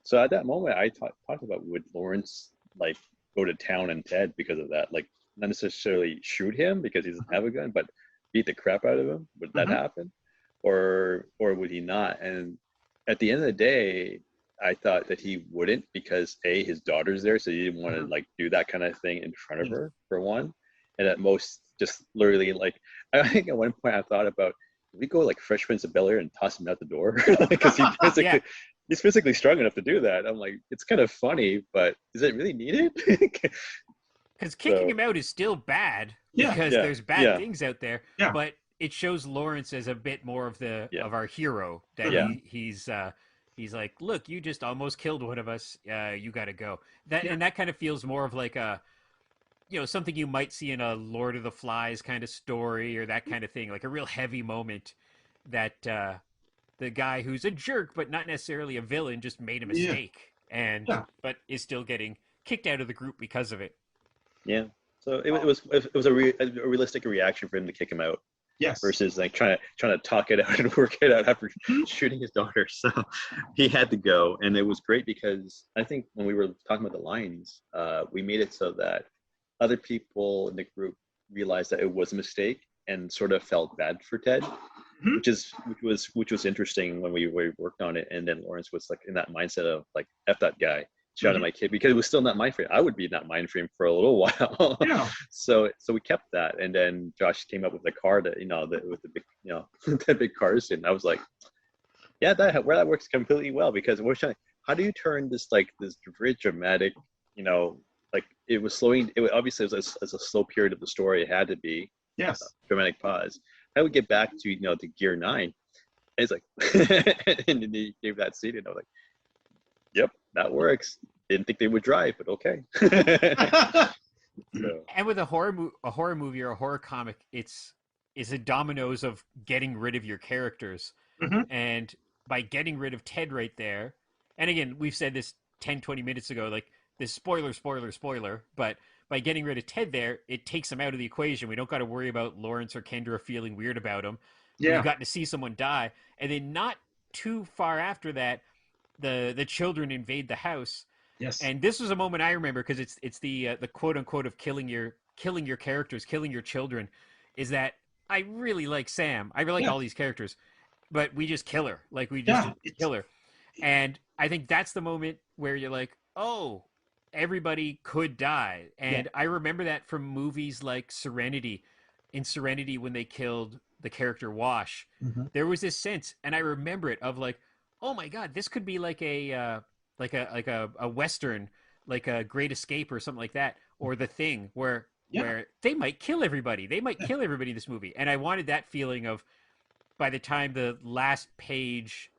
So at that moment, I talked about, would Lawrence like go to town on Ted because of that? Like, not necessarily shoot him because he doesn't have a gun, but beat the crap out of him. Would that happen, or would he not? And at the end of the day, I thought that he wouldn't, because his daughter's there, so he didn't want to like do that kind of thing in front of her, for one. And at most, just literally, like, I think at one point I thought about, did we go like Fresh Prince of Bel-Air and toss him out the door? Because he's physically strong enough to do that. I'm like, it's kind of funny, but is it really needed? Because kicking him out is still bad, because there's bad things out there. Yeah. But it shows Lawrence as a bit more of our hero, that he's like, look, you just almost killed one of us. You got to go. And that kind of feels more of like a, something you might see in a Lord of the Flies kind of story, or that kind of thing, like a real heavy moment that the guy who's a jerk but not necessarily a villain just made a mistake, but is still getting kicked out of the group because of it. Yeah. So it was a realistic reaction for him to kick him out. Yes. Versus like trying to talk it out and work it out after shooting his daughter. So he had to go, and it was great because I think when we were talking about the lines, we made it so that other people in the group realized that it was a mistake and sort of felt bad for Ted, which was interesting when we worked on it. And then Lawrence was like in that mindset of like, F that guy. shot at my kid because it was still not mind frame. I would be in that mind frame for a little while. Yeah. So we kept that, and then Josh came up with the car that with the big the big cars, and I was like, yeah, that works completely well because we're trying. How do you turn this this very dramatic, like it was slowing. It obviously as a slow period of the story, it had to be Yes. dramatic pause. How would get back to to Gear 9? It's like, and then he gave that scene, and I was like, yep, that works. Didn't think they would drive, but okay. So. And with a horror movie or a horror comic, it's a dominoes of getting rid of your characters. Mm-hmm. And by getting rid of Ted right there, and again, we've said this 10, 20 minutes ago, like this spoiler, but by getting rid of Ted there, it takes him out of the equation. We don't got to worry about Lawrence or Kendra feeling weird about him. Yeah. We've gotten to see someone die. And then not too far after that, the children invade the house. Yes. And this was a moment I remember because it's the quote unquote of killing your characters, killing your children, is that I really like Sam. I really like all these characters, but we just kill her. Like we just kill her. And I think that's the moment where you're like, oh, everybody could die. And I remember that from movies like Serenity. In Serenity, when they killed the character Wash, there was this sense, and I remember it, of like, oh my God, this could be like a Western, like a Great Escape or something like that, or The Thing, where they might kill everybody. They might kill everybody in this movie. And I wanted that feeling of, by the time the last page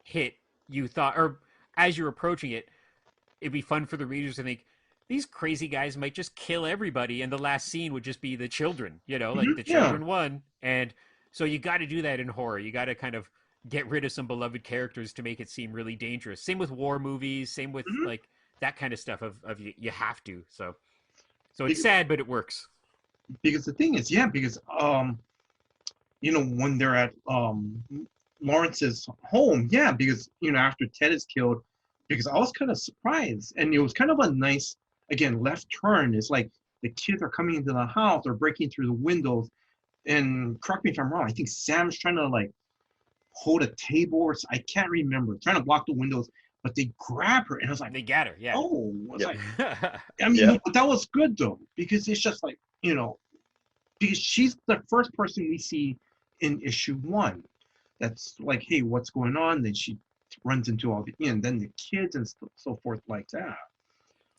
hit, you thought, or as you're approaching it, it'd be fun for the readers to think, these crazy guys might just kill everybody, and the last scene would just be the children, like the children won. And so you got to do that in horror. You got to kind of get rid of some beloved characters to make it seem really dangerous. Same with war movies, same with like that kind of stuff of you have to. So it's sad, but it works. Because the thing is, because when they're at Lawrence's home, because after Ted is killed, because I was kind of surprised, and it was kind of a nice, again, left turn. It's like the kids are coming into the house, they're breaking through the windows, and correct me if I'm wrong, I think Sam's trying to like hold a table, or I can't remember, trying to block the windows, but they grab her, and I was like, they got her, oh, it's like, I mean, but that was good though, because it's just like, because she's the first person we see in issue 1 that's like, hey, what's going on? Then she runs into all the, and then the kids and so forth like that.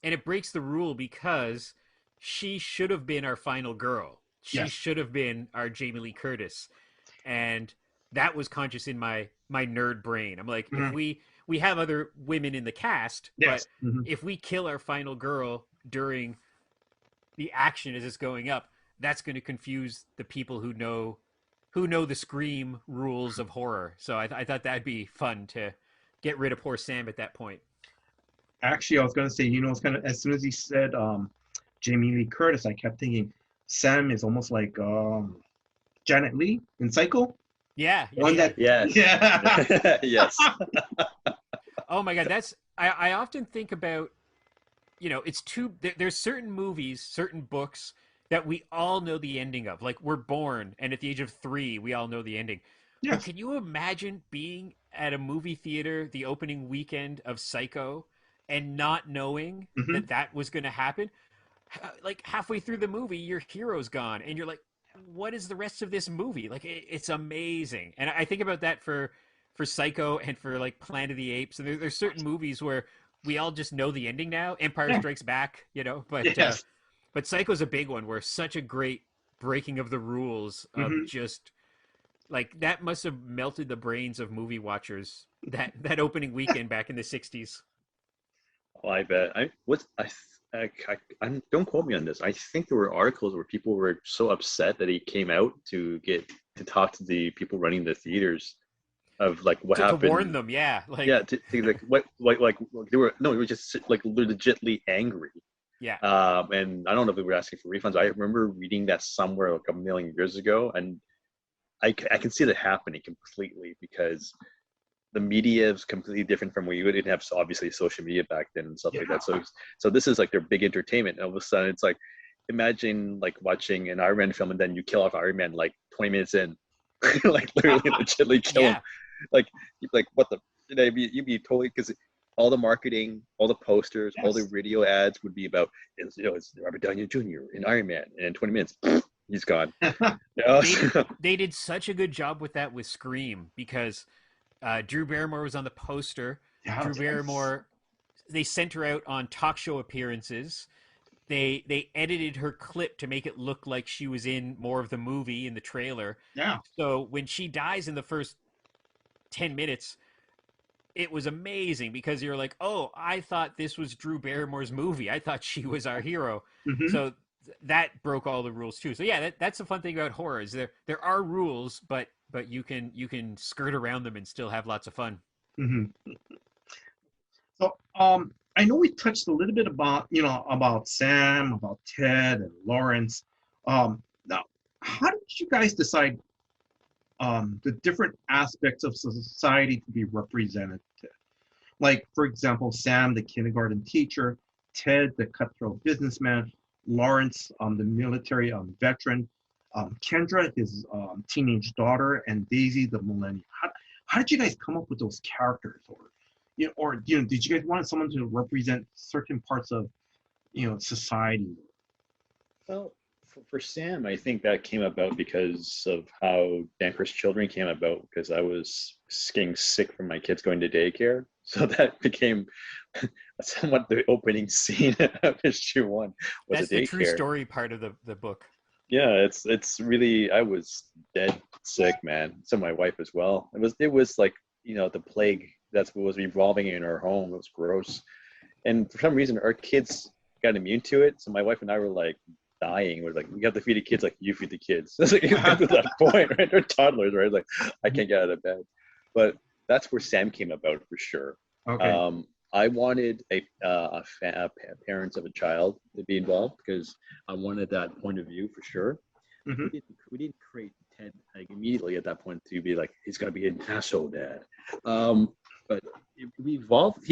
And it breaks the rule because she should have been our final girl. She should have been our Jamie Lee Curtis. And that was conscious in my nerd brain. I'm like, if we have other women in the cast, but if we kill our final girl during the action as it's going up, that's going to confuse the people who know the Scream rules of horror. So I thought that'd be fun to get rid of poor Sam at that point. Actually, I was going to say, it's kind of, as soon as he said Jamie Lee Curtis, I kept thinking Sam is almost like Janet Leigh in Psycho. Yes. Yes. Oh my God, I often think about, it's there's certain movies, certain books that we all know the ending of. Like we're born, and at the age of 3, we all know the ending. Yes. But can you imagine being at a movie theater the opening weekend of Psycho and not knowing that was going to happen? Like halfway through the movie, your hero's gone, and you're like, what is the rest of this movie? Like it's amazing. And I think about that for Psycho and for like Planet of the Apes. And there's certain movies where we all just know the ending now. Empire Strikes Back, but Psycho's a big one where such a great breaking of the rules of just like that must have melted the brains of movie watchers that opening weekend back in the 60s. Oh, I bet. Don't quote me on this. I think there were articles where people were so upset that he came out to talk to the people running the theaters of like what happened. To warn them, to like what like they were it was just like legitimately angry. Yeah. And I don't know if they were asking for refunds. I remember reading that somewhere like a million years ago, and I can see that happening completely because the media is completely different from where you didn't have obviously social media back then and stuff like that. So this is like their big entertainment. And all of a sudden it's like, imagine like watching an Iron Man film and then you kill off Iron Man like 20 minutes in, like literally legitimately kill him. Like what the, you'd be totally, because all the marketing, all the posters, all the Yes. radio ads would be about, it's Robert Downey Jr. in Iron Man, and in 20 minutes, he's gone. You know? They did such a good job with that with Scream because Drew Barrymore was on the poster. Yeah. Drew Yes. Barrymore, they sent her out on talk show appearances. They edited her clip to make it look like she was in more of the movie in the trailer. Yeah. So when she dies in the first 10 minutes, it was amazing because you're like, oh, I thought this was Drew Barrymore's movie. I thought she was our hero. Hmm. So that broke all the rules too. So yeah, that's the fun thing about horror is there are rules, but you can skirt around them and still have lots of fun. Hmm. So, I know we touched a little bit about, about Sam, about Ted and Lawrence. Now, how did you guys decide the different aspects of society to be represented? Like, for example, Sam, the kindergarten teacher, Ted, the cutthroat businessman, Lawrence, the military veteran, Kendra, his teenage daughter, and Daisy, the millennial. How did you guys come up with those characters? Or did you guys want someone to represent certain parts of, society? Well, for Sam, I think that came about because of how Danker's Children came about, because I was getting sick from my kids going to daycare. So that became somewhat the opening scene of issue one was a That's the true daycare. story part of the book. Yeah, it's really, I was dead sick, man. So my wife as well. It was like, the plague that's what was revolving in our home. It was gross. And for some reason our kids got immune to it. So my wife and I were like dying. We're like, we have to feed the kids like you feed the kids. It's like, it got to that point, right? They're toddlers, right? Like, I can't get out of bed. But that's where Sam came about for sure. Okay. I wanted parents of a child to be involved because I wanted that point of view for sure. Hmm. We didn't create Ted like immediately at that point to be like he's gonna be an asshole dad. But he evolved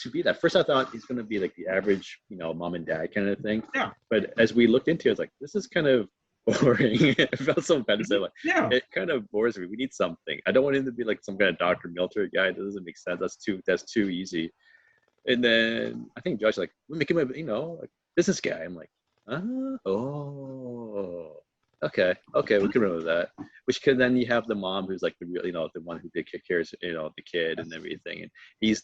to be that. First I thought he's gonna be like the average, mom and dad kind of thing. Yeah. But as we looked into it, it's like this is kind of boring. It felt so bad to say like Yeah. it kind of bores me. We need something. I don't want him to be like some kind of Dr. Milter guy. That doesn't make sense. That's too easy. And then I think Josh like, we make him like business guy. I'm like, oh, okay, we can remember that. Which can then you have the mom who's like the real, the one who takes care of, the kid and everything. And he's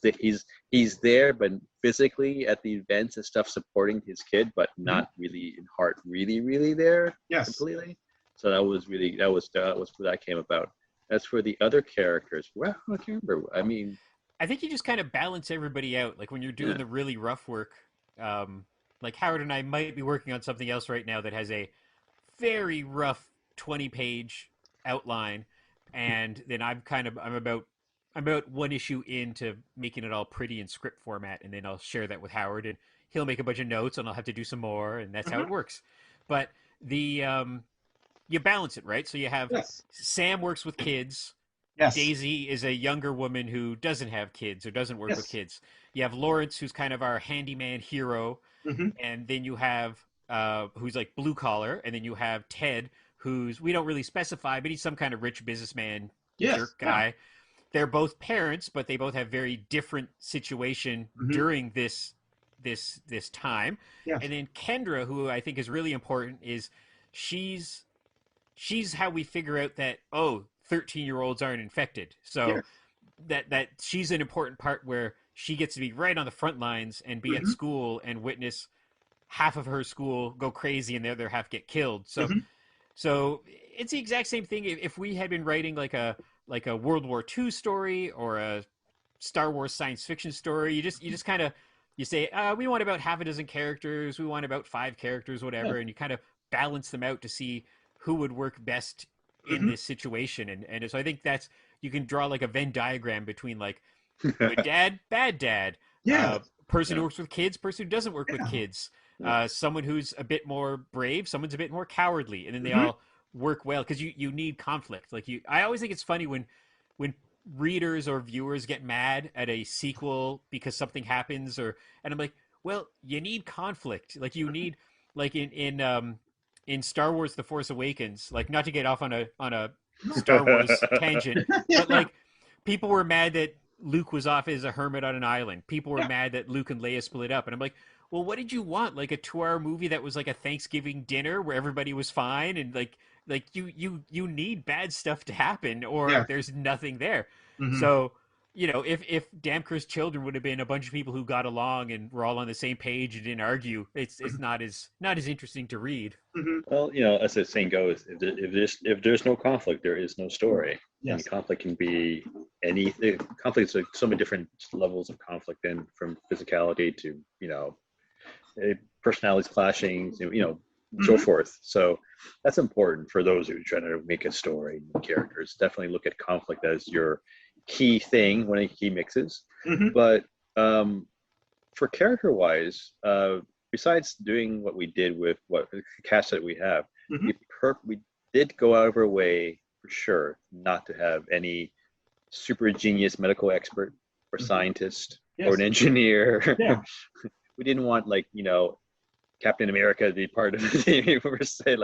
there, but physically at the events and stuff supporting his kid, but not really in heart, really there Yes. completely. So that was where that came about. As for the other characters, well, I can't remember. I mean, I think you just kind of balance everybody out. Like when you're doing yeah. the really rough work, like Howard and I might be working on something else right now that has a very rough 20-page outline, and then I'm about one issue into making it all pretty in script format, and then I'll share that with Howard, and he'll make a bunch of notes, and I'll have to do some more, and that's how it Hmm. works. But the you balance it, right? So you have Yes. Sam works with kids. Yes. Daisy is a younger woman who doesn't have kids or doesn't work with Yes. kids. You have Lawrence, who's kind of our handyman hero, Hmm. and then you have who's like blue collar, and then you have Ted, who's we don't really specify, but he's some kind of rich businessman Yes. jerk Yeah. guy. They're both parents, but they both have very different situation Hmm. during this time. Yes. And then Kendra, who I think is really important, is she's she's how we figure out that 13-year-olds aren't infected. So Yes. that she's an important part where she gets to be right on the front lines and be at Hmm. school and witness half of her school go crazy and the other half get killed. So Hmm. so it's the exact same thing. If we had been writing like a World War II story or a Star Wars science fiction story, you just kind of you say we want about half a dozen characters, we want about 5 characters, Yeah. whatever, and you kind of balance them out to see who would work best in Hmm. this situation. And so I think that's you can draw like a Venn diagram between like good dad, bad dad, Yeah. person who Yeah. works with kids, person who doesn't work with Yeah. kids, Yeah. someone who's a bit more brave, someone's a bit more cowardly, and then they Hmm. all work well because you need conflict. Like I always think it's funny when readers or viewers get mad at a sequel because something happens, and I'm like, well, you need conflict. Like you need like in Star Wars: The Force Awakens, like not to get off on a Star Wars tangent, but Yeah. like people were mad that Luke was off as a hermit on an island. People were Yeah. mad that Luke and Leia split up, and I'm like, well, what did you want? Like a 2 hour movie that was like a Thanksgiving dinner where everybody was fine, and like you need bad stuff to happen, or Yeah. there's nothing there. Hmm. So if Damker's children would have been a bunch of people who got along and were all on the same page and didn't argue, it's not as interesting to read. Hmm. Well, as the saying goes, if there's no conflict, there is no story. And Yes. conflict can be conflicts are so many different levels of conflict, and from physicality to personalities clashing, so Hmm. forth. So that's important for those who are trying to make a story and characters. Definitely look at conflict as your key thing, one of the key mixes. Hmm. But for character wise, besides doing what we did with what the cast that we have, Hmm. we did go out of our way for sure not to have any super genius medical expert or Hmm. scientist or Yes. an engineer. Yeah. We didn't want Captain America to be part of the team. We were saying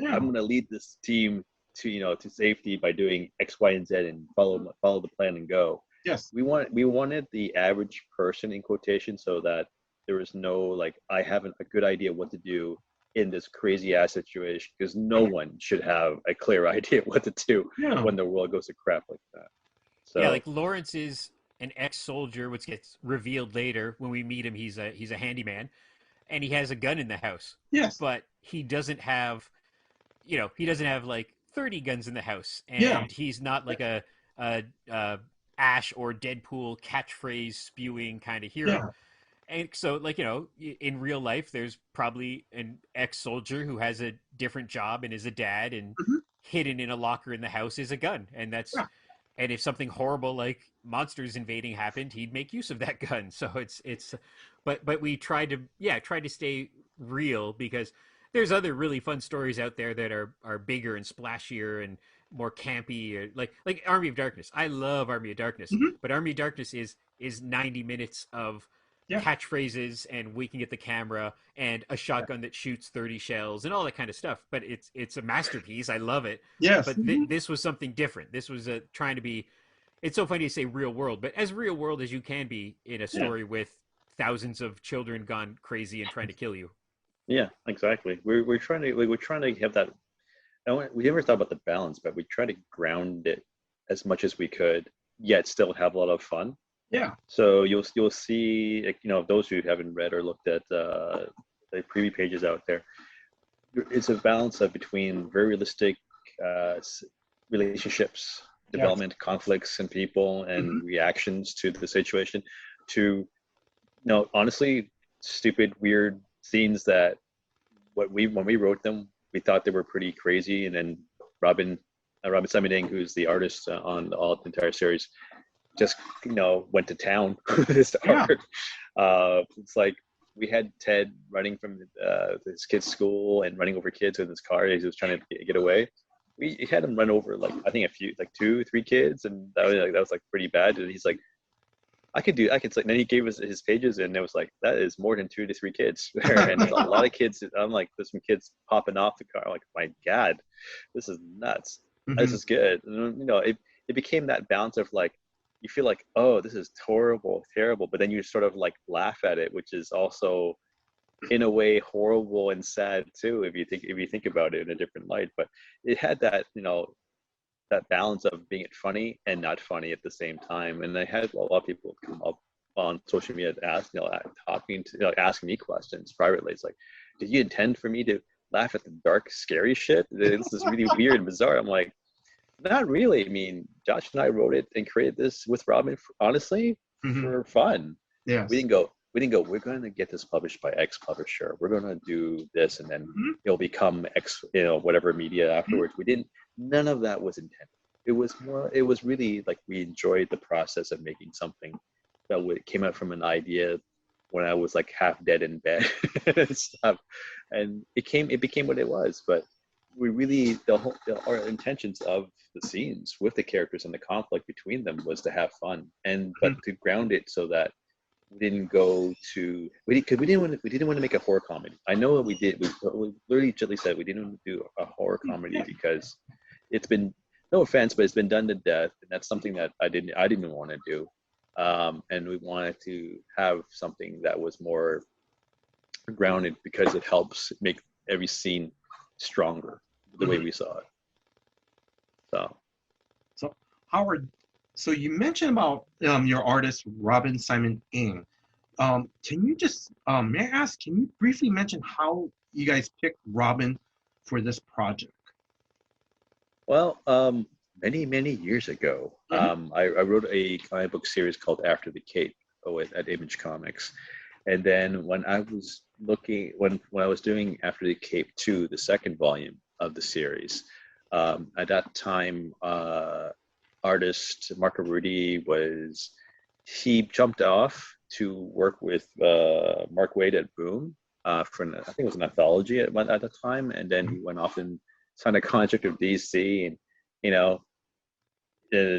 Yeah. I'm going to lead this team to safety by doing X, Y, and Z and follow the plan and go. Yes. We wanted the average person in quotation, so that there was no I haven't a good idea what to do in this crazy ass situation, because no one should have a clear idea what to do Yeah. when the world goes to crap like that. Yeah, So like Lawrence is an ex-soldier, which gets revealed later when we meet him. He's a handyman, and he has a gun in the house, Yes. but he doesn't have like 30 guns in the house, Yeah. and he's not like a Ash or Deadpool catchphrase spewing kind of hero. Yeah. And so, in real life, there's probably an ex-soldier who has a different job and is a dad, and Hmm. hidden in a locker in the house is a gun, Yeah. and if something horrible like monsters invading happened, he'd make use of that gun. So but we tried to stay real, because there's other really fun stories out there that are bigger and splashier and more campy, like Army of Darkness. I love Army of Darkness, Hmm. but Army of Darkness is 90 minutes of Yeah. catchphrases and winking at the camera and a Yeah. shotgun that shoots 30 shells and all that kind of stuff. But it's a masterpiece. I love it. Yes. But Hmm. this was something different. This was trying to be. It's so funny to say real world, but as real world as you can be in a yeah, story with thousands of children gone crazy and trying to kill you. yeah, exactly. We're trying to have that. We never thought about the balance, but we try to ground it as much as we could, yet still have a lot of fun. Yeah. So you'll see, those who haven't read or looked at the preview pages out there, it's a balance of between very realistic uh, relationships, Yes. development, conflicts, and people, Hmm. and reactions to the situation, to honestly, stupid, weird scenes that when we wrote them, we thought they were pretty crazy, and then Robin, Robin Simonding, who's the artist on the entire series, just went to town with his Yeah. art. It's like we had Ted running from his kid's school and running over kids with his car as he was trying to get away. We had him run over I think a few, like 2 3 kids, and that was pretty bad. And he's like, I could. And then he gave us his pages, and it was like, that is more than 2 to 3 kids there, and a lot of kids. I'm like, there's some kids popping off the car. I'm like, my God, this is nuts. This Hmm. is good. And, it became that balance of you feel like, oh, this is horrible, terrible, but then you sort of laugh at it, which is also in a way horrible and sad too, if you think about it in a different light. But it had that balance of being funny and not funny at the same time. And I had a lot of people come up on social media and ask, asking me questions privately. It's like, did you intend for me to laugh at the dark, scary shit? This is really weird and bizarre. I'm like, not really. I mean, Josh and I wrote it and created this with Robin, honestly, Hmm. for fun. We Yes. didn't go. We didn't go. We're going to get this published by X publisher. We're going to do this, and then Hmm. it'll become X, whatever media afterwards. We didn't. None of that was intended. It was more. It was really we enjoyed the process of making something that came out from an idea when I was half dead in bed and stuff, and it became what it was. But we really our intentions of the scenes with the characters and the conflict between them was to have fun, but to ground it so that we didn't go to because we didn't want to make a horror comedy. I know what we did. We literally gently said we didn't want to do a horror comedy Yeah. because it's been, no offense, but it's been done to death, and that's something that I didn't want to do. and we wanted to have something that was more grounded because it helps make every scene stronger the way Mhm. we saw it. So So Howard, so you mentioned about your artist Robin Simon Ing. Can you just may I ask? Can you briefly mention how you guys picked Robin for this project? well, many years ago, Hmm. I wrote a comic book series called After the Cape with at Image Comics, and then when I was looking when I was doing After the Cape 2, the second volume of the series, at that time, artist Marco Rudy was he jumped off to work with Mark Waid at Boom for I think it was an anthology at the time, and then he went off and signed a contract with DC and you know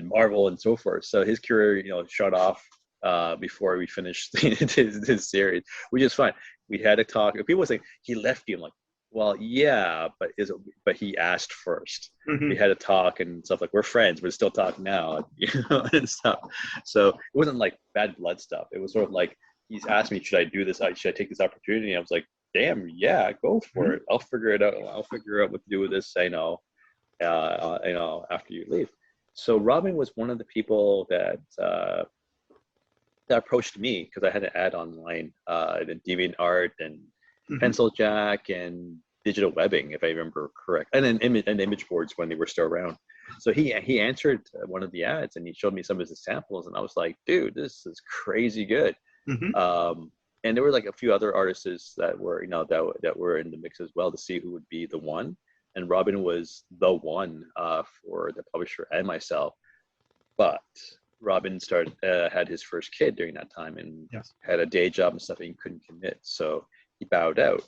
Marvel and so forth. So his career, shut off before we finished his series, which is fine. We had a talk. People say he left you. I'm like, well, yeah, but he asked first. We Hmm. had a talk and stuff like we're friends. We're still talking now, and stuff. So it wasn't like bad blood stuff. It was sort of like he's asked me, should I do this? Should I take this opportunity? I was like, damn, yeah, go for Hmm. it. I'll figure it out. I'll figure out what to do with this. After you leave. So Robin was one of the people that approached me because I had an ad online, the DeviantArt and Hmm. Pencil Jack and digital webbing, if I remember correct, and then image boards when they were still around. So he answered one of the ads and he showed me some of his samples, and I was like, dude, this is crazy good. Hmm. Um, and there were like a few other artists that were that were in the mix as well to see who would be the one. And Robin was the one for the publisher and myself. But Robin had his first kid during that time and Yes. had a day job and stuff, and he couldn't commit, so he bowed out.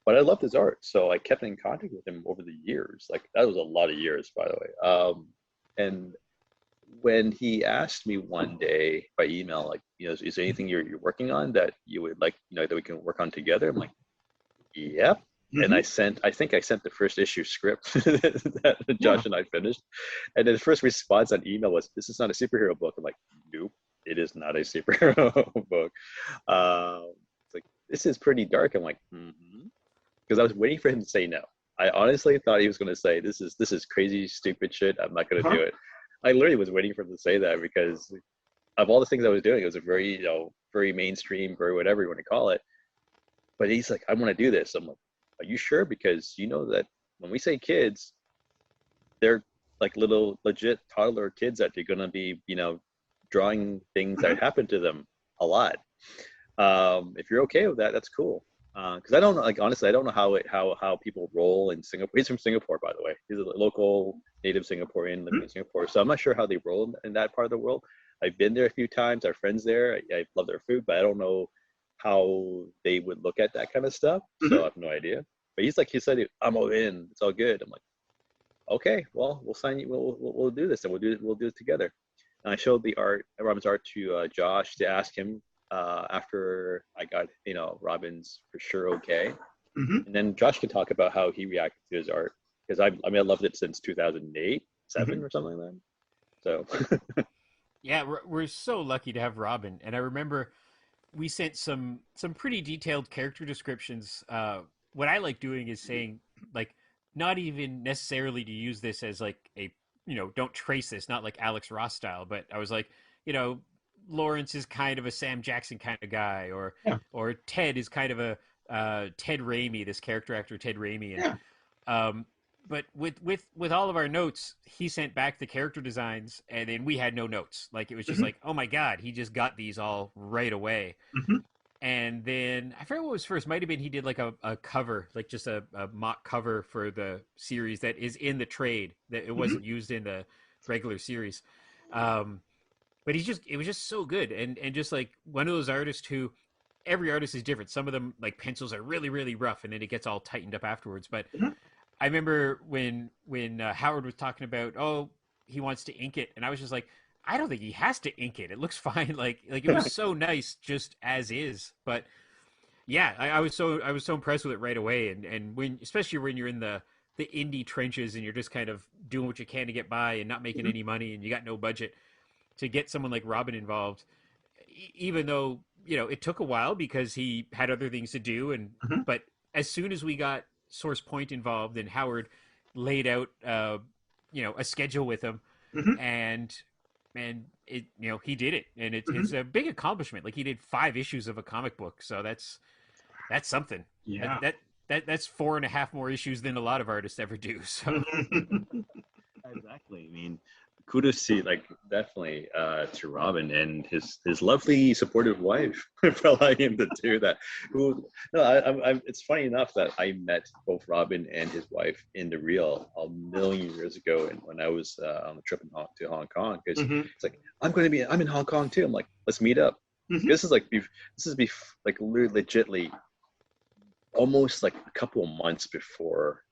But I loved his art, so I kept in contact with him over the years. Like that was a lot of years, by the way. And when he asked me one day by email, like, is there anything you're working on that you would like, that we can work on together? I'm like, yep. And Hmm. I think I sent the first issue script that Yeah. Josh and I finished. And then the first response on email was, this is not a superhero book. I'm like, nope, it is not a superhero book. It's like, this is pretty dark. I'm like, mm-hmm. Because I was waiting for him to say no. I honestly thought he was going to say, this is crazy, stupid shit. I'm not going to Uh-huh. do it. I literally was waiting for him to say that because of all the things I was doing, it was a very, very mainstream, very whatever you want to call it. But he's like, I want to do this. I'm like, are you sure? Because you know that when we say kids, they're like little legit toddler kids that they're gonna be, drawing things Hmm. that happen to them a lot. If you're okay with that, that's cool. Because I don't know, like honestly, I don't know how people roll in Singapore. He's from Singapore, by the way. He's a local native Singaporean living in Singapore. So I'm not sure how they roll in that part of the world. I've been there a few times. Our friends there. I love their food, but I don't know how they would look at that kind of stuff. So I Hmm. have no idea. But he's like, he said, I'm all in. It's all good. I'm like, okay, well, we'll sign you. We'll do this, and we'll do it together. And I showed the art, Robin's art, to Josh to ask him after I got Robin's for sure okay, Hmm. and then Josh can talk about how he reacted to his art because I loved it since 2008, Hmm. 7 or something like that. So Yeah, we're so lucky to have Robin, and I remember we sent some pretty detailed character descriptions. What I like doing is saying like not even necessarily to use this as like a don't trace this, not like Alex Ross style, but I was like you know Lawrence is kind of a Sam Jackson kind of guy, Yeah. or Ted is kind of a Ted Raimi, this character actor Ted Raimi, and Yeah. um, but with all of our notes, he sent back the character designs, and then we had no notes. Like it was just Hmm. like, oh my god, he just got these all right away. Hmm. And then I forget what was first. Might have been he did like a cover, like just a mock cover for the series that is in the trade. That it Hmm. wasn't used in the regular series. Um, but it was just so good, and just like one of those artists who every artist is different. Some of them like pencils are really rough, and then it gets all tightened up afterwards. But Hmm. I remember when Howard was talking about, oh, he wants to ink it, and I was just like, I don't think he has to ink it. It looks fine. Like it was so nice just as is. But yeah, I was so impressed with it right away. And when especially when you're in the indie trenches and you're just kind of doing what you can to get by and not making any money and you got no budget, to get someone like Robin involved even though it took a while because he had other things to do, and Mhm. but as soon as we got Source Point involved and Howard laid out a schedule with him, Mhm. and it he did it, and it's Mhm. a big accomplishment. Like he did 5 issues of a comic book, so that's something. That Yeah. that that's 4.5 more issues than a lot of artists ever do. So Mhm. Exactly. I mean, kudos to like definitely to Robin and his lovely supportive wife for allowing him to do that. Who no, it's funny enough that I met both Robin and his wife in the real a million years ago, and when I was on a trip to Hong Kong, because Mhm. it's like I'm in Hong Kong too. I'm like, let's meet up. Mhm. This is like like legitly almost like a couple of months before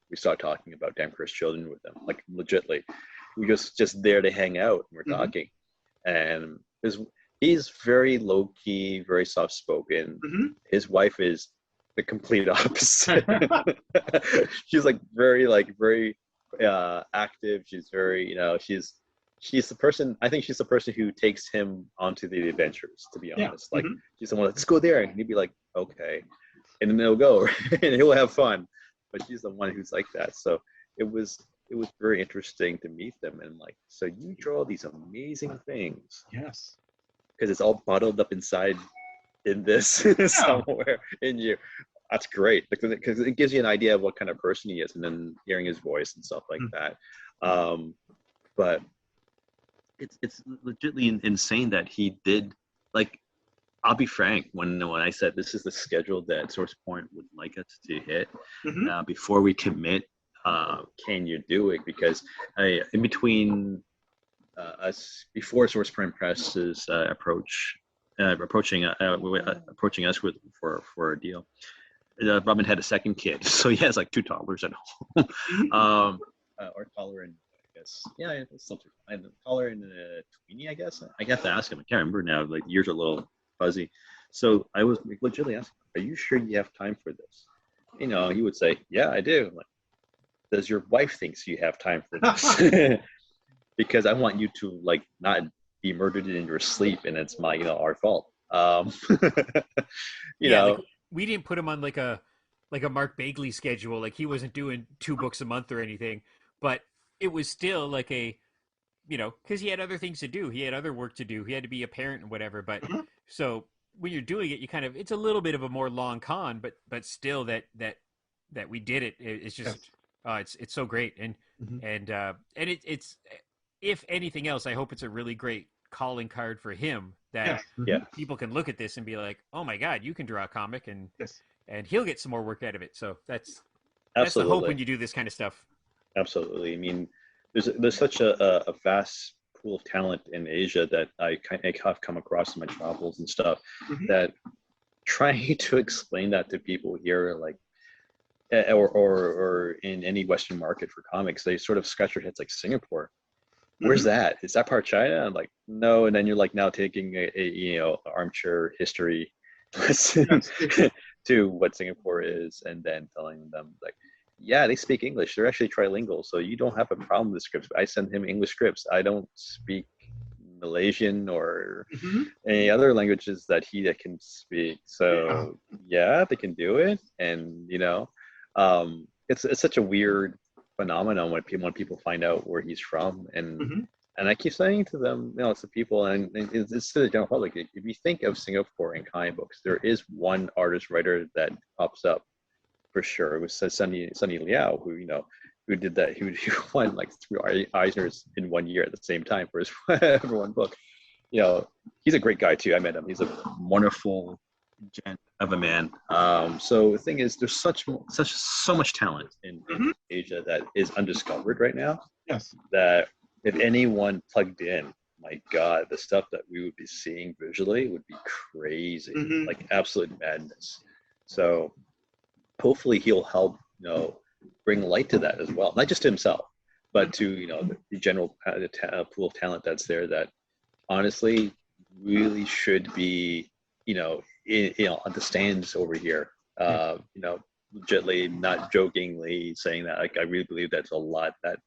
we started talking about Damn Cursed Children with them. Like legitly, we just there to hang out and we're Mhm. talking. And he's very low key, very soft spoken. Mhm. His wife is the complete opposite. She's very active. She's very she's the person. I think she's the person who takes him onto the adventures. To be Yeah. honest, like Mhm. she's the one. Let's go there, and he'd be like, okay, and then they'll go and he'll have fun. But she's the one who's like that. So it was very interesting to meet them and like, so you draw these amazing things Yes. because it's all bottled up inside in this Yeah. somewhere in you. That's great because it gives you an idea of what kind of person he is, and then hearing his voice and stuff like Mm. that. But it's legitimately insane that he did like. I'll be frank. When I said this is the schedule that Source Point would like us to hit, Mhm. before we commit, can you do it? Because in between us, before Source Point Press's approaching us for a deal, Robin had a second kid, so he has like 2 toddlers at home, Mhm. or taller and I guess it's something. And taller and a tweenie, I guess. I have to ask him. I can't remember now. Like the years are a little fuzzy. So I was legitimately asking, "Are you sure you have time for this?" He would say, "Yeah, I do." I'm like, does your wife thinks you have time for this? Because I want you to like not be murdered in your sleep, and it's our fault. you yeah, like know, we didn't put him on like a Mark Bagley schedule. Like he wasn't doing 2 books a month or anything, but it was still like because he had other things to do. He had other work to do. He had to be a parent and whatever. But Mhm. so when you're doing it, it's a little bit of a more long con, but still that we did it. It's Yes. just it's so great, and Mhm. it's if anything else, I hope it's a really great calling card for him that Yes. yeah, Mhm. people can look at this and be like, oh my god, you can draw a comic, Yes. and he'll get some more work out of it. So that's the hope absolutely. when you do this kind of stuff. Absolutely. I mean, there's such a vast pool of talent in Asia that I kind of have come across in my travels and stuff Mhm. that trying to explain that to people here, like, or in any Western market for comics, they sort of scratch their heads like Singapore. Where's Mhm. that? Is that part of China? I'm like, no. And then you're like now taking a armchair history lesson Yes. to what Singapore is, and then telling them like, yeah, they speak English. They're actually trilingual, so you don't have a problem with scripts. I send him English scripts. I don't speak Malaysian or Mhm. any other languages that can speak. Yeah. So yeah, they can do it, and it's such a weird phenomenon when people find out where he's from, Mhm. and I keep saying to them, it's the people, and it's to the general public. If you think of Singapore and comic books, there is one artist writer that pops up for sure. It was Sunny Liao who did that. Who won like 3 Eisners in one year at the same time for his for one book. He's a great guy too. I met him. He's a wonderful gent of a man. So the thing is, there's so much talent in Mhm. Asia that is undiscovered right now. Yes. That if anyone plugged in, my God, the stuff that we would be seeing visually would be crazy, Mhm. like absolute madness. So hopefully he'll help bring light to that as well, not just to himself, but to the general pool of talent that's there that honestly really should be on the stands over here. Yeah. Legitly, not jokingly saying that. Like I really believe that's a lot that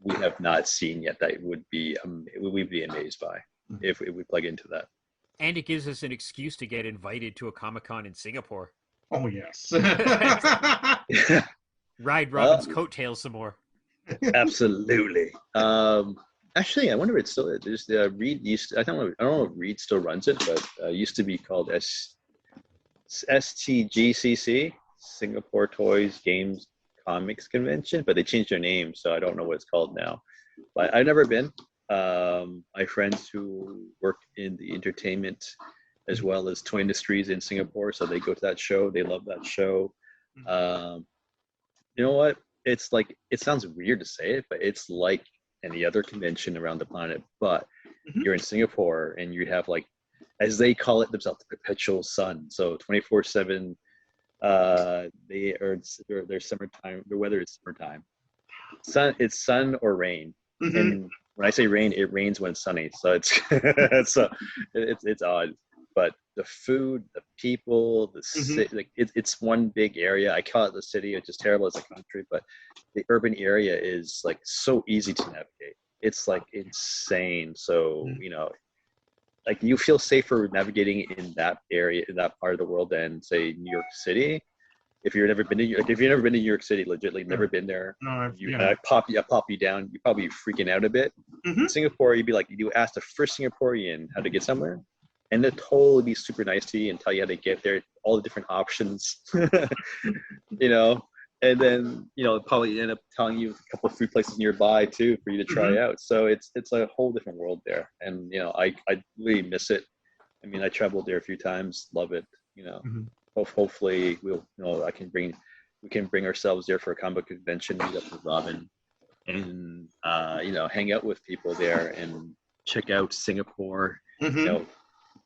we have not seen yet that we'd be amazed by Mhm. if we plug into that. And it gives us an excuse to get invited to a Comic-Con in Singapore. Oh yes. Ride Uh, Robin's coattails some more. Absolutely. Actually, I wonder if it's still there's Reed used to, I don't know if Reed still runs it, but used to be called STGCC, Singapore Toys Games Comics Convention, but they changed their name, so I don't know what it's called now. But I've never been. I have friends who work in the entertainment as well as toy industries in Singapore, so they go to that show. They love that show. Um, you know what? It's like it sounds weird to say it, but it's like any other convention around the planet. But Mhm. you're in Singapore and you have like, as they call it themselves, the perpetual sun. So 24/7. They are their summertime. Their weather is summertime. It's sun or rain. Mhm. And when I say rain, it rains when it's sunny. So it's so it's odd. But the food, the people, the Mhm. city, like it's one big area. I call it the city, which is terrible as a country, but the urban area is like so easy to navigate. It's like insane. So, Mhm. you know, like you feel safer navigating in that area, in that part of the world than say New York City. If you've never been to like if you've never been to New York City, legitimately Yeah. never been there, No, I pop you down, you probably freaking out a bit. In Mhm. Singapore, you'd be like you ask the first Singaporean how to get somewhere, and they'll totally be super nice to you and tell you how to get there, all the different options, you know. And then probably end up telling you a couple of food places nearby too for you to try Mhm. out. So it's a whole different world there, and I really miss it. I mean, I traveled there a few times, love it. You know, Mhm. hopefully we can bring ourselves there for a comic book convention, meet up with Robin, and hang out with people there and check out Singapore, you Mhm. know,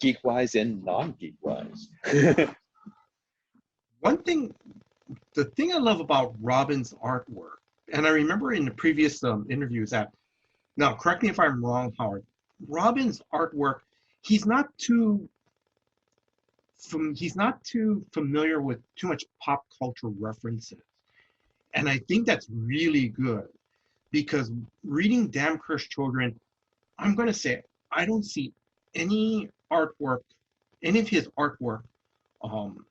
geek wise and non geek wise. One thing, the thing I love about Robin's artwork, and I remember in the previous interviews that, now correct me if I'm wrong, Howard. Robin's artwork, he's not too he's not too familiar with too much pop culture references, and I think that's really good because reading Damn Cursed Children, I'm going to say I don't see any artwork, any of his artwork. Um,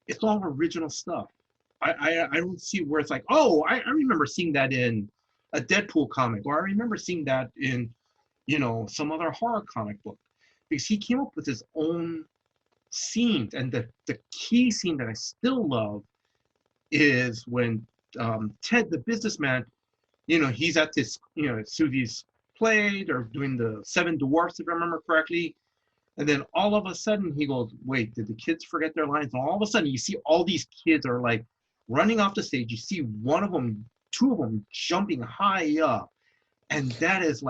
it's all original stuff. I don't see where it's like, oh, I remember seeing that in a Deadpool comic, or I remember seeing that in, some other horror comic book. Because he came up with his own scenes. And the key scene that I still love is when Ted, the businessman, he's at this, Susie's play, they're doing the Seven Dwarfs, if I remember correctly. And then all of a sudden he goes, wait, did the kids forget their lines? And all of a sudden you see all these kids are like running off the stage. You see one of them, two of them jumping high up. And that is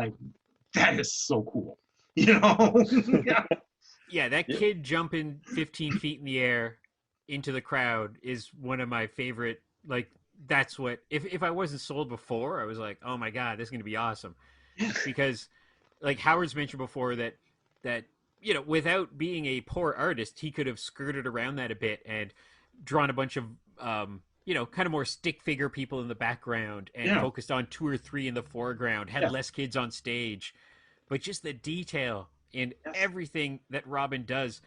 so cool. Yeah. Yeah, that Yeah, kid jumping 15 feet in the air into the crowd is one of my favorite. Like, that's what, if I wasn't sold before, I was like, oh my God, this is going to be awesome. Yes. Because, like Howard's mentioned before, that without being a poor artist, he could have skirted around that a bit and drawn a bunch of kind of more stick figure people in the background and Yeah. focused on two or three in the foreground, had Yes. less kids on stage. But just the detail in Yes. everything that Robin does,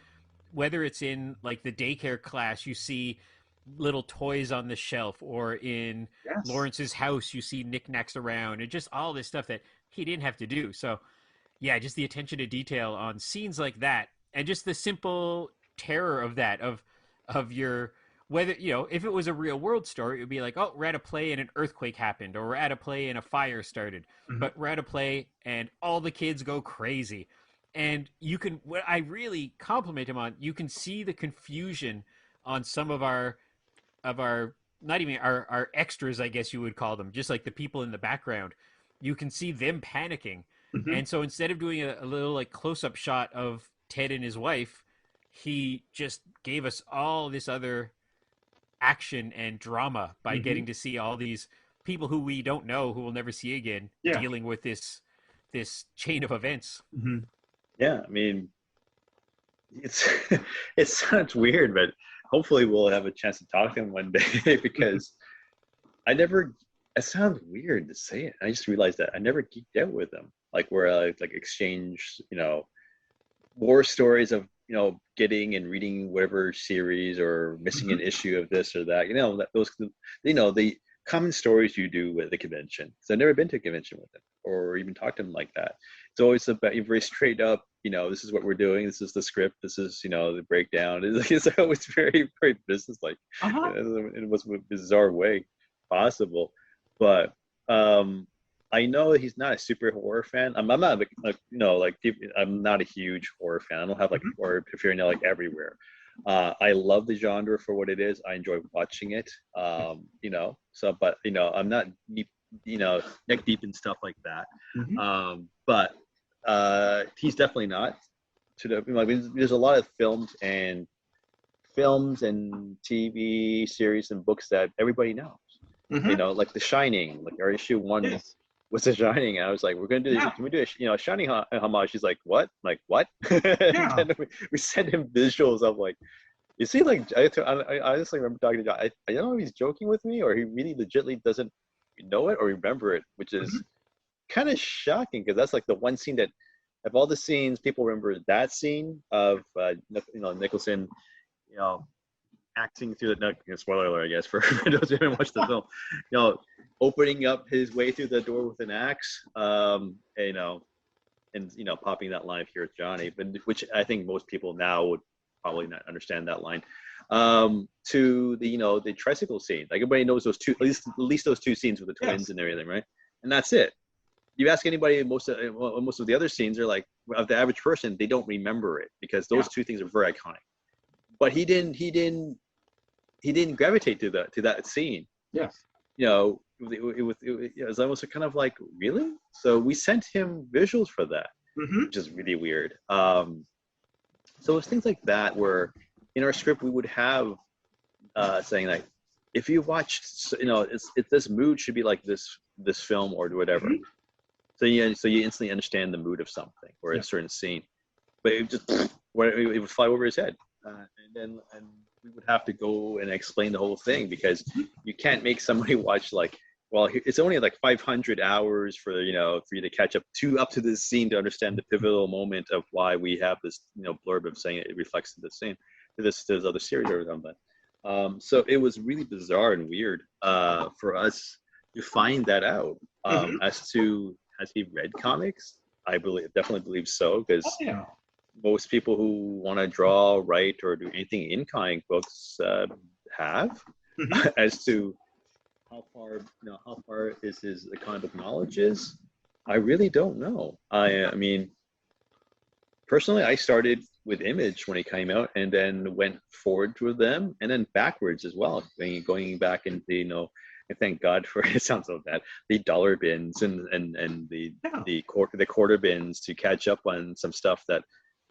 whether it's in like the daycare class, you see little toys on the shelf, or in Yes. Lawrence's house, you see knickknacks around, and just all this stuff that he didn't have to do. So yeah, just the attention to detail on scenes like that, and just the simple terror of that, of your, whether if it was a real world story, it would be like, oh, we're at a play and an earthquake happened, or we're at a play and a fire started. Mhm. But we're at a play and all the kids go crazy, and you can, what I really compliment him on, you can see the confusion on some of our not even our extras, I guess you would call them, just like the people in the background. You can see them panicking. Mhm. And so instead of doing a little like close up shot of Ted and his wife, he just gave us all this other action and drama by Mhm. getting to see all these people who we don't know, who we'll never see again, Yeah. dealing with this chain of events. Mhm. yeah. I mean, it's it sounds weird, but hopefully we'll have a chance to talk to him one day because I never. It sounds weird to say it. I just realized that I never geeked out with them. Like where I like exchange, war stories of, you know, getting and reading whatever series or missing Mhm. an issue of this or that, you know, that those, you know, the common stories you do with the convention. So I've never been to a convention with him or even talked to him like that. It's always about very straight up, you know, this is what we're doing, this is the script, this is, you know, the breakdown. It's always very, very business-like, Uh-huh. in the most bizarre way possible. But I know he's not a super horror fan. I'm not like, you know, like I'm not a huge horror fan. I don't have like Mhm. horror paraphernalia like everywhere. I love the genre for what it is. I enjoy watching it. You know, so but you know, I'm not deep, you know, neck deep in stuff like that. Mhm. But he's definitely not. To the, you know, I mean, there's a lot of films and TV series and books that everybody knows. You Mhm. know, like The Shining, like our issue one Yes. was The Shining. And I was like, we're gonna do this. Yeah. Can we do a you know Shining homage? She's like, what? I'm like, what? And Yeah. then we sent him visuals of like, you see, like I honestly remember talking to John. I don't know if he's joking with me or he really legitly doesn't know it or remember it, which is Mhm. kind of shocking because that's like the one scene that of all the scenes people remember that scene of you know, Nicholson, you know, acting through the no, spoiler alert, I guess, for those who haven't watched the film, you know, opening up his way through the door with an axe, you know, and you know, popping that line, "Here's Johnny," but which I think most people now would probably not understand that line. To the, you know, the tricycle scene, like everybody knows those two, at least those two scenes with the twins Yes. and everything, right? And that's it. You ask anybody, most of the other scenes are like, of the average person, they don't remember it because Yeah. those two things are very iconic. But he didn't gravitate to that scene. Yes. You know, it was almost kind of like, really. So we sent him visuals for that, Mhm. which is really weird. So it's things like that where in our script we would have saying like, if you watched, you know, it's this mood should be like this film or whatever. Mhm. So you instantly understand the mood of something or a Yeah. certain scene, but it just where it would fly over his head, and we would have to go and explain the whole thing because Mhm. you can't make somebody watch like, well, it's only like 500 hours for, you know, for you to catch up to this scene to understand the pivotal moment of why we have this, you know, blurb of saying it reflects to the scene to this other series or something. So it was really bizarre and weird for us to find that out. Mhm. As to has he read comics? I believe, definitely believe so, Oh because yeah. most people who want to draw, write, or do anything in comic books have. Mhm. As to how far is his the comic book knowledge is, I really don't know. I mean, personally, I started with Image when it came out, and then went forward with them, and then backwards as well, going back into, you know. And thank God for it sounds so bad. The dollar bins and Yeah. the quarter bins to catch up on some stuff that,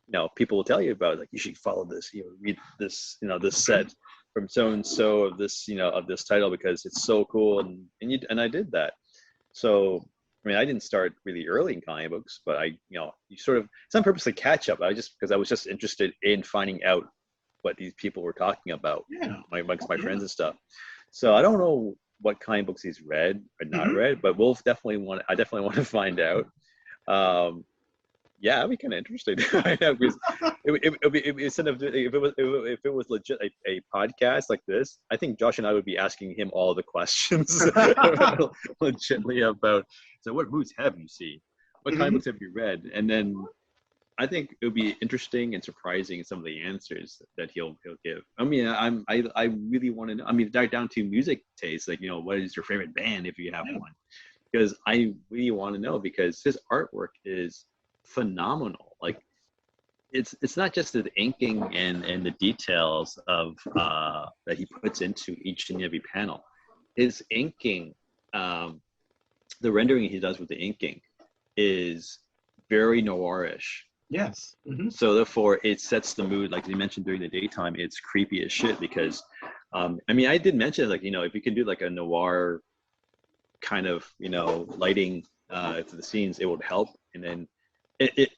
you know, people will tell you about, like, you should follow this, you know, read this, you know, this Okay. set from so and so of this, you know, of this title because it's so cool, and I did that. So I mean, I didn't start really early in comic books, but I, you know, you sort of, it's not purposely catch up. I just, because I was just interested in finding out what these people were talking about Yeah. amongst Oh my yeah. friends and stuff. So I don't know what comic books he's read or not Mhm. read, but I definitely want to find out. Um, yeah, that'd be kind of interesting. I know, because it'd be instead of if it was legit a podcast like this, I think Josh and I would be asking him all the questions legitly about. So, what movies have you seen? What kind of Mhm. books have you read? And then I think it would be interesting and surprising in some of the answers that he'll give. I mean, I really want to know. I mean, down to music taste, like, you know, what is your favorite band if you have Yeah. one? Because I really want to know because his artwork is phenomenal. Like, it's not just the inking and the details of that he puts into each and every panel. His inking, um, the rendering he does with the inking, is very noirish. Yes. Mhm. So therefore, it sets the mood. Like you mentioned, during the daytime, it's creepy as shit because, I mean, I did mention, like, you know, if you can do like a noir kind of, you know, lighting to the scenes, it would help. And then it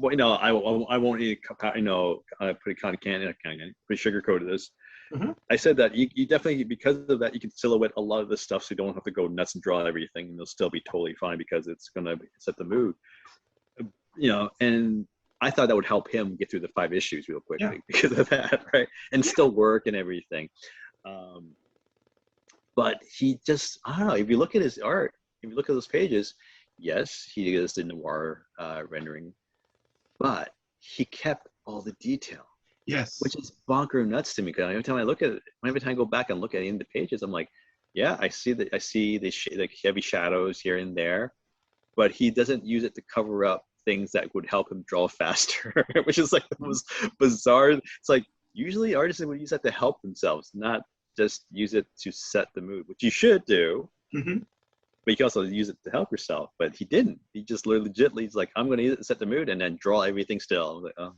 you know, I won't, you know, put a kind of pretty sugarcoated this. Mhm. I said that you definitely, because of that, you can silhouette a lot of this stuff, so you don't have to go nuts and draw everything, and you'll still be totally fine because it's gonna set the mood. You know, and I thought that would help him get through the 5 issues real quickly Yeah. because of that, right? And still work and everything. But he just, I don't know, if you look at his art, if you look at those pages, yes, he is the noir rendering, but he kept all the detail, Yes. which is bonker nuts to me. Because every time I look at it, every time I go back and look at any of the pages, I'm like, yeah, I see the like heavy shadows here and there, but he doesn't use it to cover up things that would help him draw faster, which is like the most bizarre. It's like usually artists would use that to help themselves, not just use it to set the mood, which you should do. Mm-hmm. But you can also use it to help yourself. But he didn't. He just legitimately, he's like, I'm going to use it to set the mood and then draw everything still. I was like, oh,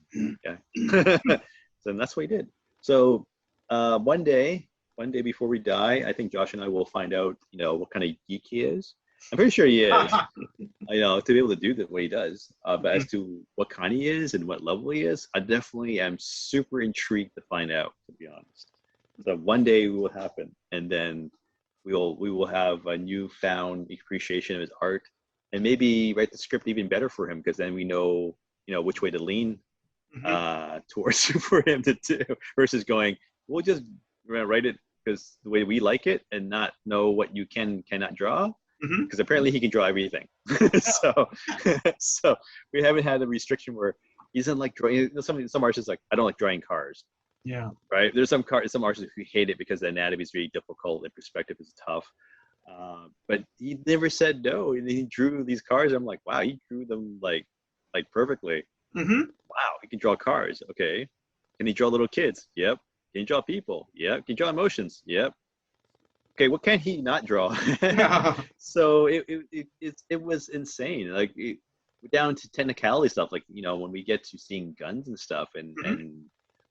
okay. So that's what he did. So one day before we die, I think Josh and I will find out, what kind of geek he is. I'm pretty sure he is, to be able to do what he does. But as to what kind he is and what level he is, I definitely am super intrigued to find out, to be honest. So one day it will happen, and then we will have a newfound appreciation of his art, and maybe write the script even better for him, because then we know which way to lean towards for him to do, versus going, we'll just write it because the way we like it and not know what you cannot draw, because apparently he can draw everything. so we haven't had a restriction where he doesn't like drawing. Some artists like, I don't like drawing cars. Yeah. Right. There's some artists who hate it because the anatomy is really difficult and perspective is tough. But he never said no. And he drew these cars. I'm like, wow, he drew them like perfectly. Wow, he can draw cars. Okay. Can he draw little kids? Yep. Can he draw people? Yep. Can he draw emotions? Yep. Okay, what can he not draw? So it was insane. Like down to technicality stuff. Like when we get to seeing guns and stuff and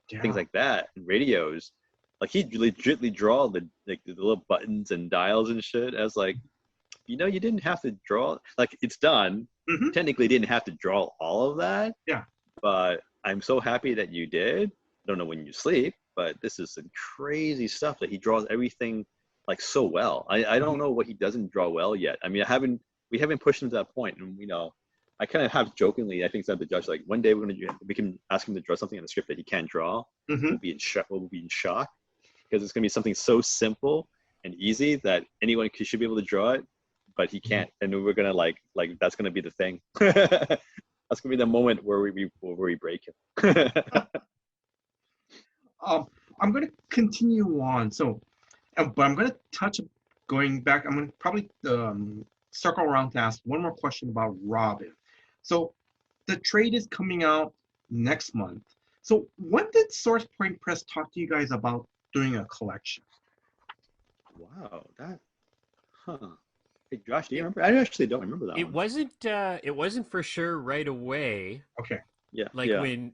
things like that, and radios, like he legitimately draw the little buttons and dials and shit. I was like, you didn't have to draw, like, it's done. Technically didn't have to draw all of that. Yeah. But I'm so happy that you did. I don't know when you sleep, but this is some crazy stuff that he draws everything like so well. I don't know what he doesn't draw well yet. I mean, we haven't pushed him to that point, and I kind of have jokingly, I think, said to Josh, like, one day we can ask him to draw something in the script that he can't draw. We'll be in shock, because it's going to be something so simple and easy that anyone should be able to draw it, but he can't. And we're going to like that's going to be the thing. That's going to be the moment where we break him. I'm going to continue on. So, but I'm going to touch, going back, I'm going to probably circle around to ask one more question about Robin. So the trade is coming out next month. So when did Source Point Press talk to you guys about doing a collection? Wow, Hey, Josh, do you remember? I actually don't remember that one. It wasn't for sure right away. Okay. Yeah. Like when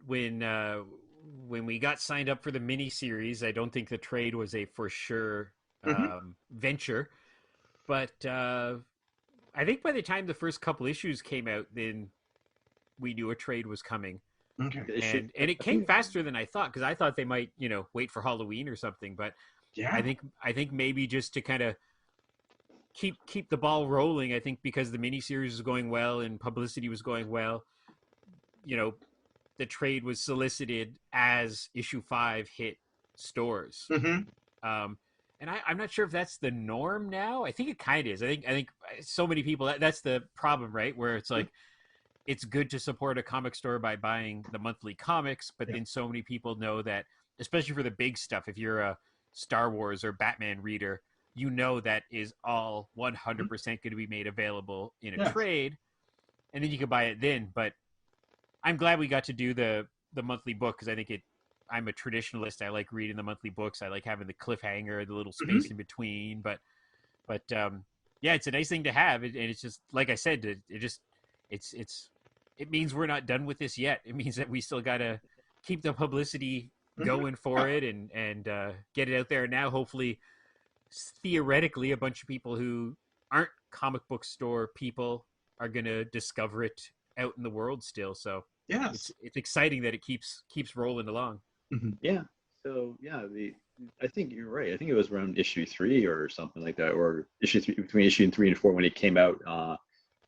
we got signed up for the mini series, I don't think the trade was a for sure venture. But I think by the time the first couple issues came out, then we knew a trade was coming. Okay. And it came faster than I thought, because I thought they might, wait for Halloween or something. But yeah, I think maybe just to kind of keep the ball rolling. I think because the miniseries was going well and publicity was going well, the trade was solicited as issue 5 hit stores. And I'm not sure if that's the norm now. I think it kind of is. I think so many people, that's the problem, right? Where it's like, it's good to support a comic store by buying the monthly comics, but then so many people know that, especially for the big stuff, if you're a Star Wars or Batman reader, that is all 100% going to be made available in a trade, and then you can buy it then. But I'm glad we got to do the monthly book, because I think I'm a traditionalist. I like reading the monthly books. I like having the cliffhanger, the little space in between. But yeah, it's a nice thing to have, and it's just like I said, it means we're not done with this yet. It means that we still got to keep the publicity going for it and get it out there. Now, hopefully, theoretically, a bunch of people who aren't comic book store people are going to discover it out in the world still. So yes, it's exciting that it keeps rolling along. Yeah. So yeah, I think you're right. I think it was around issue 3 or something like that, or between issue 3 and 4 when it came out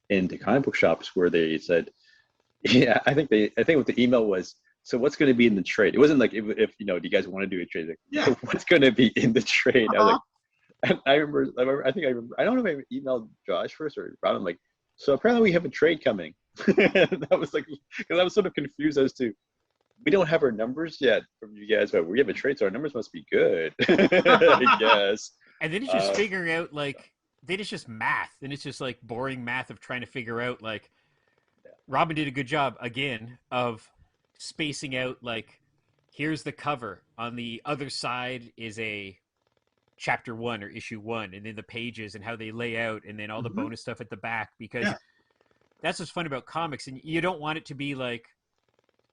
into comic book shops, where they said, Yeah, I think what the email was, so what's going to be in the trade? It wasn't like if you know, do you guys want to do a trade? Yeah. Like, what's going to be in the trade? I was Uh-huh. like, and I remember, I don't know if I emailed Josh first or Robin, like, so apparently we have a trade coming. That was like, because I was sort of confused as to, we don't have our numbers yet from you guys, but we have a trade, so our numbers must be good, I guess. And then it's just Uh, figuring out like then it's just math, and it's just like boring math of trying to figure out like Robin did a good job again of spacing out like here's the cover on the other side is a chapter 1 or issue 1, and then the pages and how they lay out, and then all the Hmm. bonus stuff at the back, because Yeah. that's what's fun about comics, and you don't want it to be like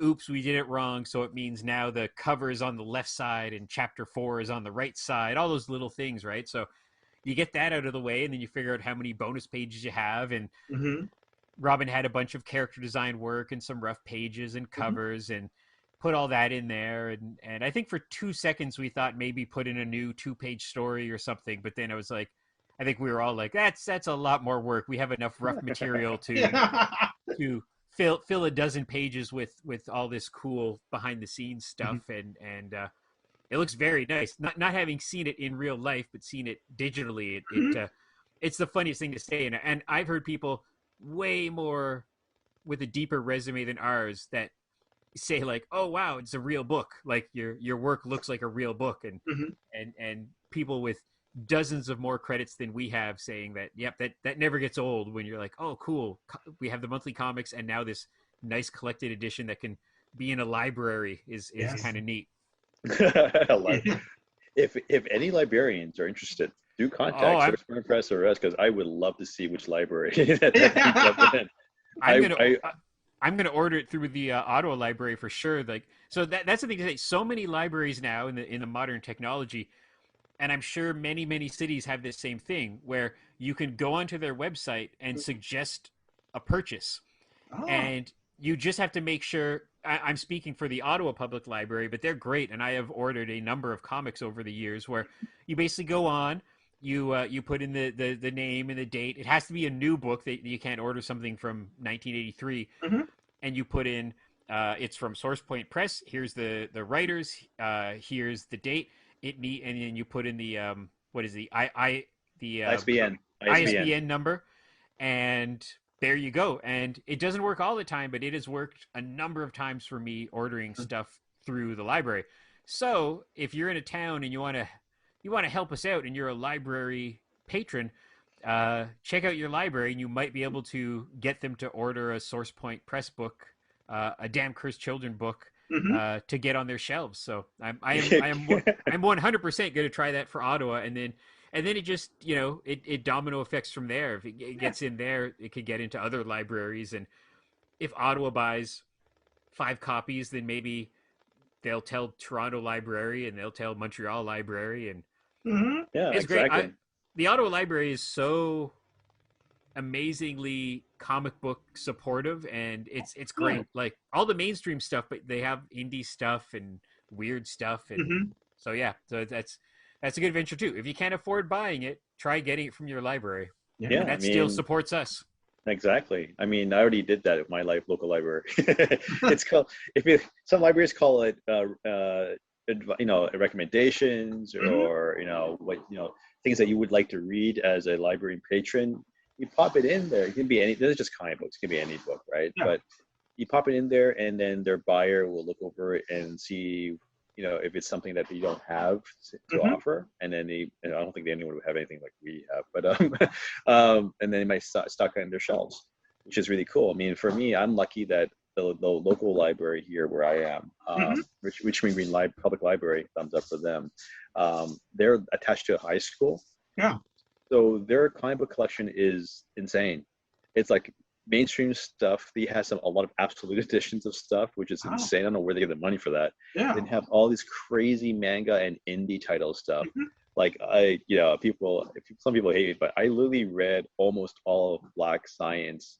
oops, we did it wrong, so it means now the cover is on the left side and chapter 4 is on the right side, all those little things, right? So you get that out of the way, and then you figure out how many bonus pages you have. And Hmm. Robin had a bunch of character design work and some rough pages and Hmm. covers, and put all that in there. And I think for 2 seconds we thought maybe put in a new 2-page story or something, but then I was like, I think we were all like, that's a lot more work. We have enough rough material Yeah. to fill a dozen pages with all this cool behind the scenes Mhm. stuff. And it looks very nice. Not having seen it in real life, but seen it digitally, Mhm. it's the funniest thing to say. And I've heard people way more with a deeper resume than ours that say like, "Oh wow, it's a real book. Like your work looks like a real book." Mhm. And people with dozens of more credits than we have saying that, "Yep, that never gets old." When you're like, "Oh, cool, we have the monthly comics and now this nice collected edition that can be in a library is Yes. kind of neat." if any librarians are interested, do Oh, contact Source Point Press or us, because I would love to see which library that ends up Yeah. in. I'm I, gonna I I'm gonna order it through the Ottawa library for sure. Like, so that's the thing to say. So many libraries now in the modern technology, and I'm sure many cities have this same thing where you can go onto their website and suggest a purchase, Oh. and you just have to make sure. I'm speaking for the Ottawa Public Library, but they're great, and I have ordered a number of comics over the years where you basically go on, you put in the name and the date. It has to be a new book that you can't order something from 1983, Mhm. and you put in it's from Source Point Press. Here's the writers. Here's the date. And then you put in the what is the ISBN. ISBN number, and there you go. And it doesn't work all the time, but it has worked a number of times for me ordering stuff through the library. So if you're in a town and you want to help us out and you're a library patron, check out your library and you might be able to get them to order a Source Point Press book, a Damn Cursed Children book, Mhm. to get on their shelves. So I'm 100% going to try that for Ottawa, and then it just it domino effects from there. If it Yeah. gets in there, it could get into other libraries, and if Ottawa buys 5 copies, then maybe they'll tell Toronto Library and they'll tell Montreal Library, and Mhm. Yeah, it's great. I exactly. The Ottawa Library is so amazingly comic book supportive, and it's Good. great. Like all the mainstream stuff, but they have indie stuff and weird stuff, and Mhm. so yeah, so that's a good venture too. If you can't afford buying it, try getting it from your library, Yeah. and Yeah, I that still mean, supports us. exactly. I mean, I already did that at my local library. It's called, if you, some libraries call it, recommendations, Mhm. or things that you would like to read as a library patron. You pop it in there. It can be any. This is just comic books. It can be any book, right? Yeah. But you pop it in there, and then their buyer will look over it and see, if it's something that you don't have to Mhm. offer, and then I don't think anyone would have anything like we have, but and then they might stock it on their shelves, which is really cool. I mean, for me, I'm lucky that the local library here where I am, Mhm. Richmond Green Public Library, thumbs up for them. They're attached to a high school, Yeah. so their comic book collection is insane. It's like mainstream stuff. He has a lot of absolute editions of stuff, which is Oh. insane. I don't know where they get the money for that. Yeah. Then have all these crazy manga and indie title stuff. Mhm. Like some people hate it, but I literally read almost all of Black Science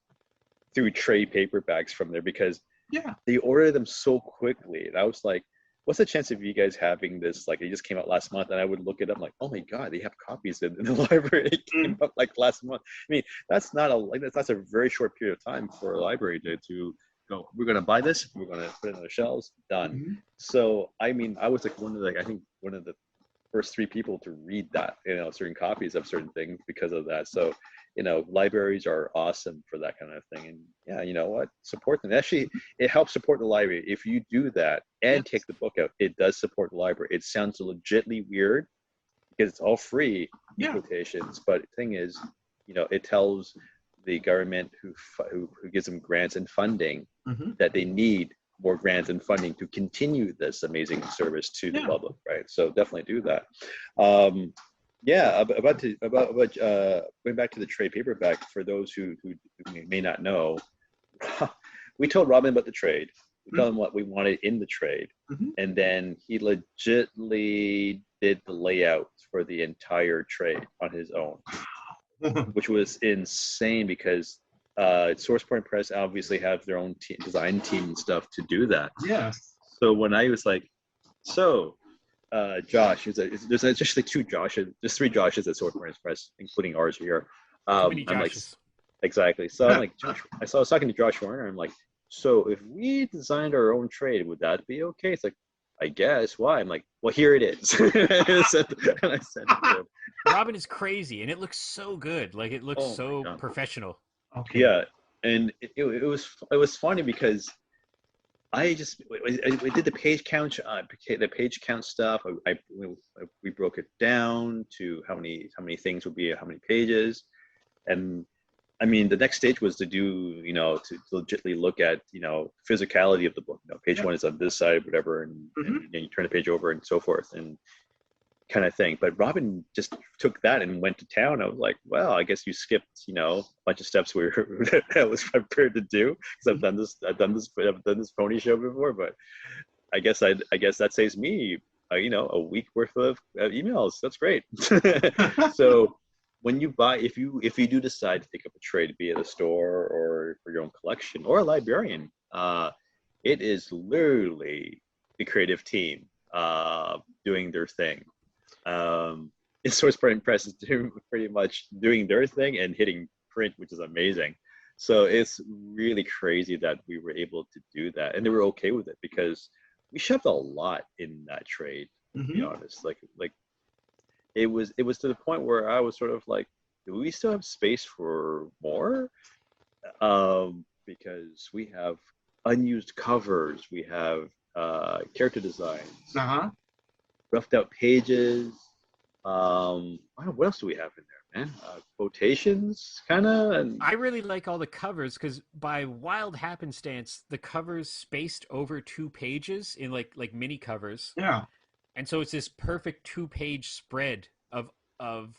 through trade paperbacks from there, because Yeah. they ordered them so quickly. And I was like, what's the chance of you guys having this? Like, it just came out last month, and I would look it up, like, oh my God, they have copies in the library. It came Mm. out like last month. I mean, that's not a very short period of time for a library to go. We're gonna buy this. We're gonna put it on the shelves. Done. Mhm. So I mean, I was like I think one of the first 3 people to read that, certain copies of certain things because of that. So, libraries are awesome for that kind of thing. And yeah, you know what? Support them. Actually, it helps support the library. If you do that and Yes. take the book out, it does support the library. It sounds legitly weird because it's all free in Yeah. quotations, but the thing is, it tells the government who gives them grants and funding Hmm. that they need more grants and funding to continue this amazing service to the Yeah. public, right? So definitely do that. Yeah, about going back to the trade paperback for those who may not know, we told Robin about the trade. We told him what we wanted in the trade, Hmm. and then he legitly did the layout for the entire trade on his own, which was insane because SourcePoint Press obviously have their own design team and stuff to do that. Yes. So when I was like, so Josh, there's just like 2 Joshes, there's 3 Joshes at SourcePoint Press, including ours here. Too many I'm like, Joshes. exactly. So I'm like, Josh, I was talking to Josh Warner. I'm like, so if we designed our own trade, would that be okay? It's like, I guess. Why? I'm like, well, here it is. And I said to him, Robin is crazy, and it looks so good. Like it looks oh my so god. professional. Okay. Yeah, and it was funny because I did the page count stuff. We broke it down to how many things would be how many pages, and I mean the next stage was to do to legitimately look at physicality of the book. Page Yeah. 1 is on this side, whatever, and you turn the page over and so forth and kind of thing. But Robin just took that and went to town. I was like, well, I guess you skipped, a bunch of steps that I was prepared to do because I've done this pony show before. But I guess that saves me, a week worth of emails. That's great. So when you buy, if you do decide to take up a trade, be it a store or for your own collection or a librarian, it is literally the creative team doing their thing. SourcePoint Press is pretty much doing their thing and hitting print, which is amazing. So it's really crazy that we were able to do that, and they were okay with it because we shoved a lot in that trade. To be Hmm. honest, like it was to the point where I was sort of like, do we still have space for more? Because we have unused covers, we have character designs, Uh-huh. roughed out pages. What else do we have in there, man? Quotations, kind of. And I really like all the covers because by wild happenstance, the covers spaced over 2 pages in like mini covers, Yeah. and so it's this perfect 2 page spread of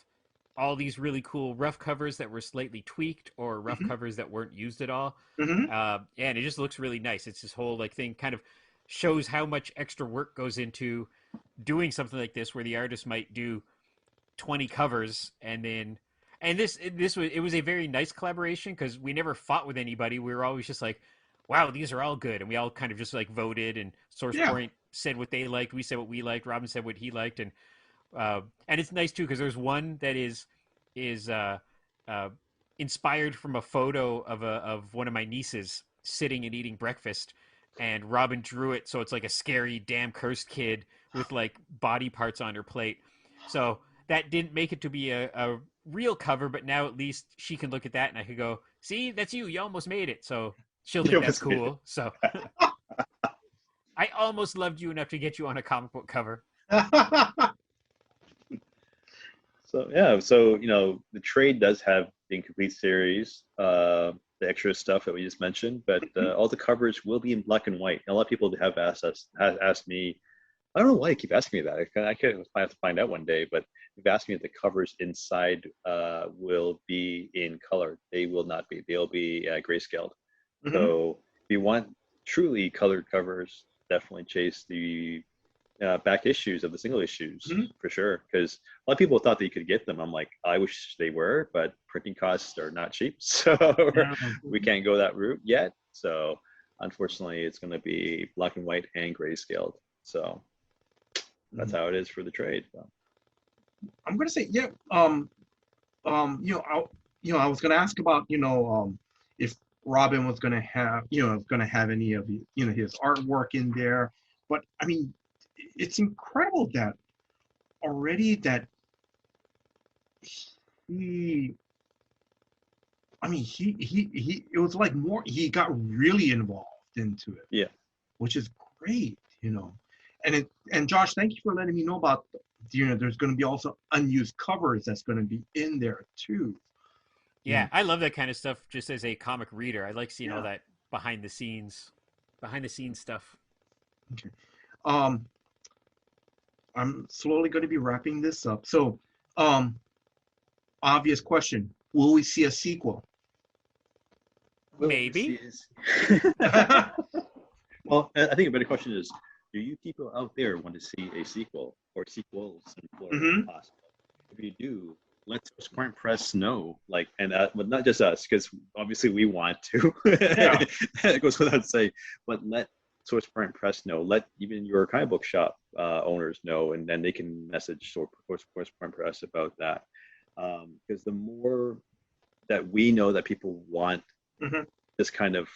all these really cool rough covers that were slightly tweaked or rough Hmm. covers that weren't used at all. Hmm. And it just looks really nice. It's this whole like thing kind of shows how much extra work goes into doing something like this, where the artist might do 20 covers and this was it was a very nice collaboration because we never fought with anybody. We were always just like, wow, these are all good, and we all kind of just like voted, and Yeah. SourcePoint said what they liked, we said what we liked, Robin said what he liked, and it's nice too because there's one that is uh, inspired from a photo of one of my nieces sitting and eating breakfast, and Robin drew it so it's like a scary, damn cursed kid with like body parts on her plate. So that didn't make it to be a real cover, but now at least she can look at that and I could go, see, that's you. You almost made it. So she'll think that's cool. So I almost loved you enough to get you on a comic book cover. so yeah, so the trade does have the incomplete series, the extra stuff that we just mentioned, but all the covers will be in black and white. And a lot of people have asked me. I don't know why you keep asking me that. I could have to find out one day, but you've asked me if the covers inside will be in color. They will not be. They'll be grayscaled. Hmm. So if you want truly colored covers, definitely chase the back issues of the single issues Hmm. for sure. Because a lot of people thought that you could get them. I'm like, I wish they were, but printing costs are not cheap, so Yeah. we can't go that route yet. So unfortunately, it's going to be black and white and grayscaled. So that's Mhm. how it is for the trade. So. I'm gonna say, yeah. I was gonna ask about, if Robin was going to have, any of his artwork in there. But I mean, it's incredible that already that he, I mean, it was like more, he got really involved into it, Yeah. which is great. And Josh, thank you for letting me know about, there's going to be also unused covers that's going to be in there too. Yeah, I love that kind of stuff. Just as a comic reader, I like seeing all Yeah. that behind the scenes stuff. Okay. Um, I'm slowly going to be wrapping this up. So, um, obvious question: will we see a sequel? Well, we see Maybe. is well, I think a better question is, do you people out there want to see a sequel or sequels in plural if Mm-hmm. possible? If you do, let Smart Press know. Like, and but not just us, because obviously we want to. Yeah. It goes without saying, but let Source Print Press know. Let even your comic book shop owners know, and then they can message Source Print Press about that. Because the more that we know that people want Mm-hmm. this kind of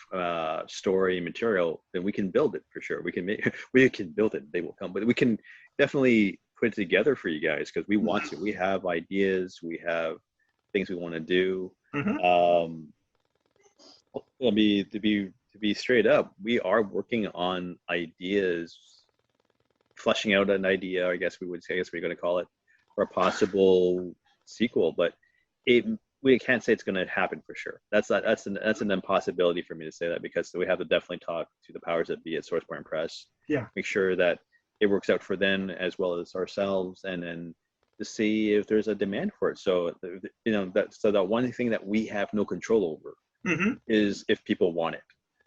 story material, then we can build it for sure. We can make, we can build it. They will come, but we can definitely put it together for you guys because we want to. We have ideas. We have things we want to do. Mm-hmm. Um, to be straight up, we are working on ideas, fleshing out an idea. I guess we would say, I guess we're going to call it, for a possible sequel. But it we can't say it's going to happen for sure. That's an impossibility for me to say that because we have to definitely talk to the powers that be at Sourceborne Press. Yeah. Make sure that it works out for them as well as ourselves, and then to see if there's a demand for it. So that one thing that we have no control over Mm-hmm. is if people want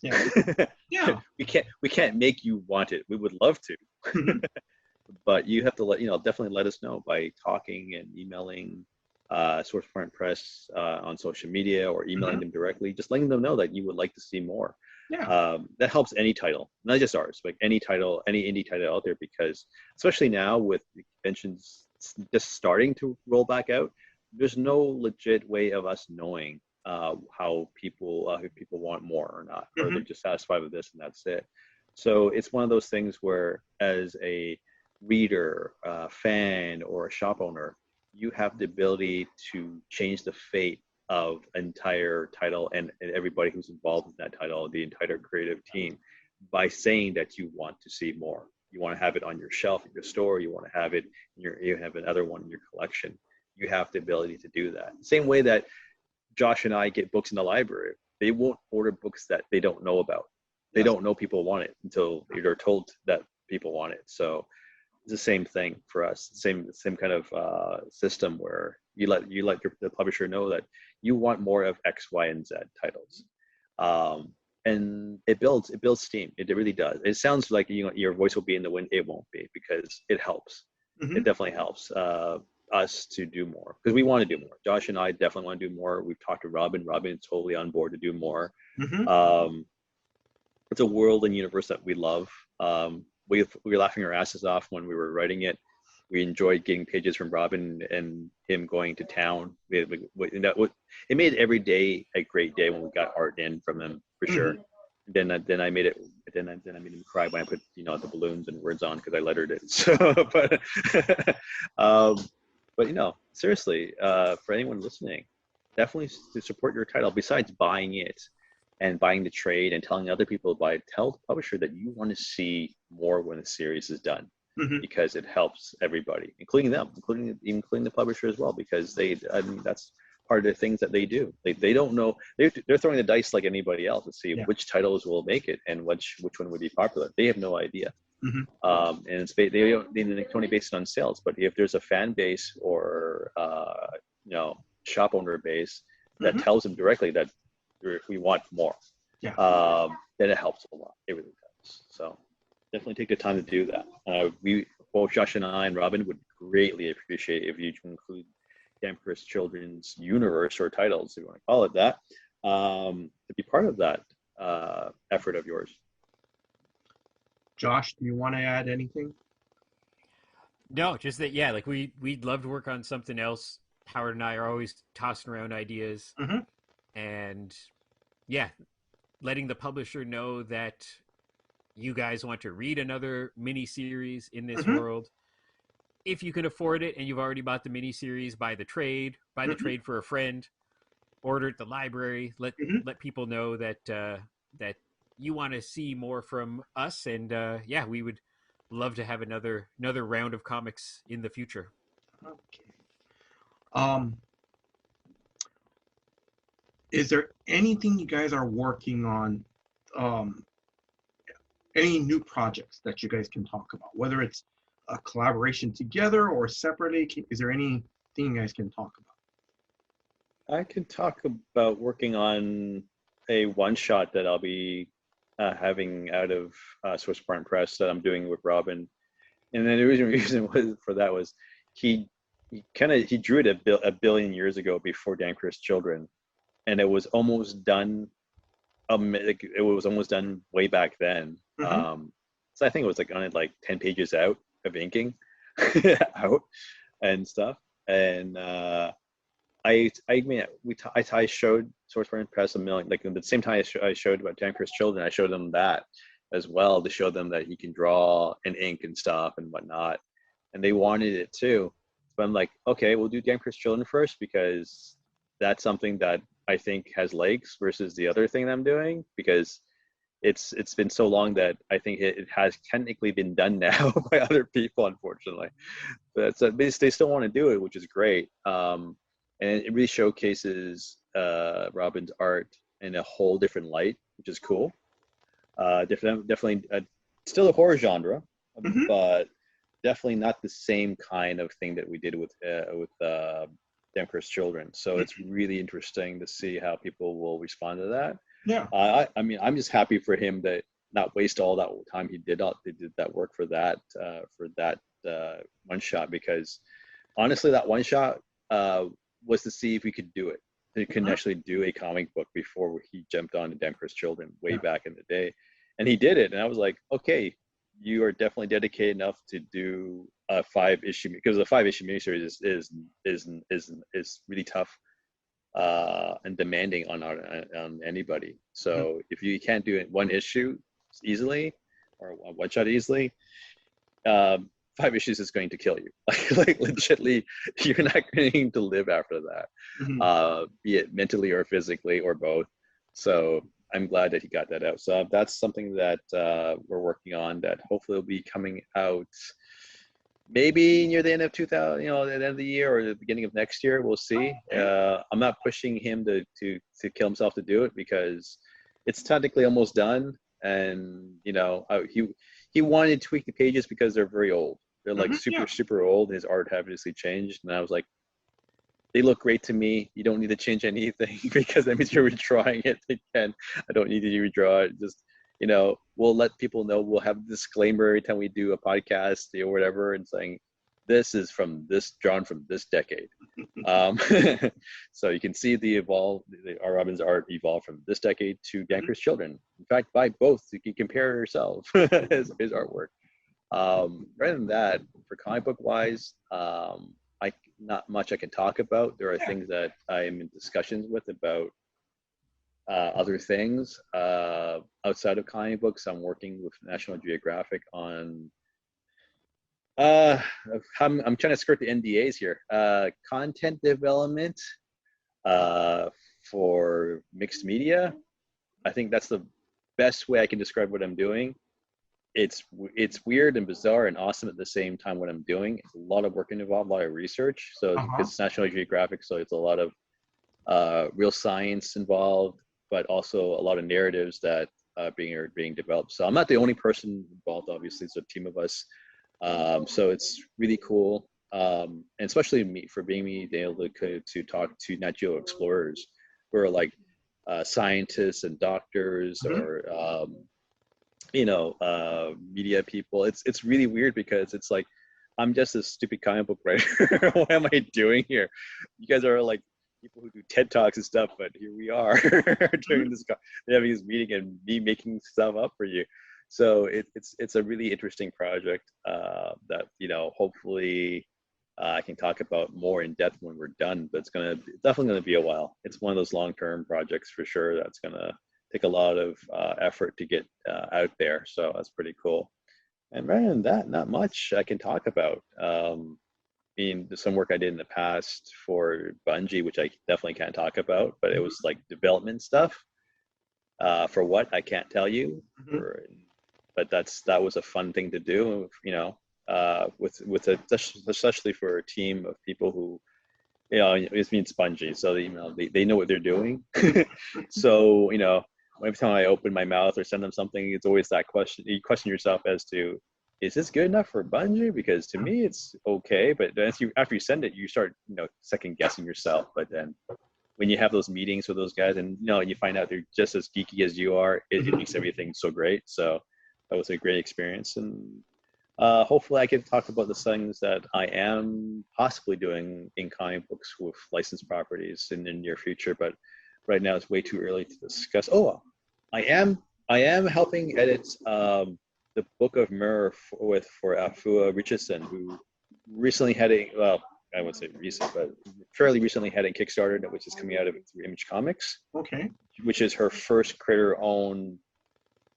Yeah. it. Yeah. we can't make you want it. We would love to, Mm-hmm. but you have to definitely let us know by talking and emailing SourcePoint Press on social media or emailing Mm-hmm. them directly, just letting them know that you would like to see more. Yeah. That helps any title, not just ours, but any title, any indie title out there, because especially now with the conventions just starting to roll back out, there's no legit way of us knowing how people if people want more or not, or Mm-hmm. they're just satisfied with this and that's it. So it's one of those things where, as a reader, fan, or a shop owner, you have the ability to change the fate of an entire title and everybody who's involved in that title, the entire creative team, by saying that you want to see more. You want to have it on your shelf in your store. You want to have it you have another one in your collection. You have the ability to do that. Same way that Josh and I get books in the library. They won't order books that they don't know about. They Yes. don't know people want it until they're told that people want it. So it's the same thing for us. Same kind of system where you let the publisher know that you want more of X, Y, and Z titles, um, and it builds steam. It really does. It sounds like your voice will be in the wind. It won't be, because it helps. Mm-hmm. It definitely helps us to do more, because we want to do more. Josh and I definitely want to do more. We've talked to Robin. Robin is totally on board to do more. Mm-hmm. Um, it's a world and universe that we love. We were laughing our asses off when we were writing it. We enjoyed getting pages from Robin and him going to town. It made every day a great day when we got art in from him, for sure. Mm-hmm. Then I made it. Then I made him cry when I put the balloons and words on, because I lettered it. So, but um, but seriously, for anyone listening, definitely to support your title. Besides buying it and buying the trade and telling other people to buy it, tell the publisher that you want to see more when the series is done, Mm-hmm. because it helps everybody, including them, including the publisher as well, because that's part of the things that they do. They don't know, they're throwing the dice like anybody else to see Yeah. which titles will make it and which one would be popular. They have no idea. Mm-hmm. And they only base it on sales, but if there's a fan base or shop owner base that Mm-hmm. tells them directly that we want more, Yeah. then it helps a lot. It really does. So definitely take the time to do that. Both Josh and I and Robin would greatly appreciate if you include Empress Children's universe, or titles, if you want to call it that, to be part of that effort of yours. Josh, do you want to add anything? No, just that. Yeah, like we'd love to work on something else. Howard and I are always tossing around ideas, Mm-hmm. and yeah, letting the publisher know that you guys want to read another mini series in this Mm-hmm. world. If you can afford it and you've already bought the mini series, buy the Mm-hmm. trade for a friend, order at the library. Mm-hmm. Let people know that that you want to see more from us, and yeah, we would love to have another round of comics in the future. Okay. Um, is there anything you guys are working on? Um, any new projects that you guys can talk about, whether it's a collaboration together or separately? Is there anything you guys can talk I can talk about working on a one shot that I'll be having out of Swiss Barn Press that I'm doing with Robin. And then the reason was for that was he he drew it a billion years ago before Dan Chris Children, and it was almost done. It was almost done way back then. about? Mm-hmm. So I think it was like only like 10 pages out of inking out and stuff. And I mean I showed Sourceborne Press a million, like at the same time I showed about Dan Chris Children, I showed them that as well to show them that he can draw and ink and stuff and whatnot, and they wanted it too. But I'm like, okay, we'll do Dan Chris Children first because that's something that I think has legs versus the other thing that I'm doing, because it's been so long that I think it has technically been done now by other people, unfortunately. But they still want to do it, which is great. And it really showcases Robin's art in a whole different light, which is cool. Definitely still a horror genre, Mm-hmm. but definitely not the same kind of thing that we did with Damn Cursed Children. So it's really interesting to see how people will respond to that. Yeah. I mean, I'm just happy for him to not waste all that time he did that work for that one shot, because honestly, that one shot was to see if we could do it. He couldn't Mm-hmm. actually do a comic book before he jumped on to Damn Cursed Children way Yeah. back in the day, and he did it. And I was like, okay, you are definitely dedicated enough to do a 5 issue, because the 5 issue miniseries is really tough and demanding on anybody. Mm-hmm. So if you can't do it one issue easily or one shot easily, 5 issues is going to kill you. Like legitly, you're not going to live after that, Mm-hmm. be it mentally or physically or both. So I'm glad that he got that out. So that's something that we're working on that hopefully will be coming out maybe near the end of 2000, at the end of the year or the beginning of next year. We'll see. Okay. I'm not pushing him to kill himself to do it, because it's technically almost done. And he wanted to tweak the pages because they're very old. They're like Mm-hmm. Yeah. super old. His art obviously changed, and I was like, they look great to me. You don't need to change anything because that means you're redrawing it again. I don't need to redraw it. Just, we'll let people know. We'll have a disclaimer every time we do a podcast or whatever, and saying this is drawn from this decade. Um, so you can see our Robin's art evolve from this decade to Dan Chris Children. In fact, buy both. You can compare yourself his artwork. Rather than that, for comic book wise, I not much I can talk about. There are Yeah. things that I am in discussions with about other things outside of comic books. I'm working with National Geographic on. I'm trying to skirt the NDAs here. Content development for mixed media. I think that's the best way I can describe what I'm doing. It's weird and bizarre and awesome at the same time what I'm doing. It's a lot of work involved, a lot of research. So Uh-huh. because it's National Geographic, so it's a lot of real science involved, but also a lot of narratives that are being developed. So I'm not the only person involved. Obviously, it's a team of us. So it's really cool, and especially for being able to talk to Nat Geo explorers who are like scientists and doctors, Mm-hmm. or media people. It's really weird because it's like I'm just a stupid comic book writer. What am I doing here? You guys are like people who do TED Talks and stuff, but here we are Mm-hmm. during having this meeting and me making stuff up for you. So it's a really interesting project that hopefully I can talk about more in depth when we're done. But it's definitely gonna be a while. It's one of those long-term projects for sure that's gonna take a lot of effort to get out there. So that's pretty cool. And rather than that, not much I can talk about. Mean, some work I did in the past for Bungie, which I definitely can't talk about, but it was like development stuff. For what I can't tell you, but that was a fun thing to do. Especially for a team of people who, it means Bungie, so they know what they're doing. So every time I open my mouth or send them something, it's always that question. You question yourself as to, is this good enough for Bungie? Because to me, it's okay. But after you send it, you start, second guessing yourself. But then when you have those meetings with those guys and, you find out they're just as geeky as you are, it makes everything so great. So that was a great experience. And hopefully I can talk about the things that I am possibly doing in comic books with licensed properties in the near future. But right now it's way too early to discuss. Oh, I am helping edit the Book of Myrrh for Afua Richardson, who recently had I wouldn't say recent, but fairly recently had a Kickstarter, which is coming out of through Image Comics. Okay. Which is her first creator-owned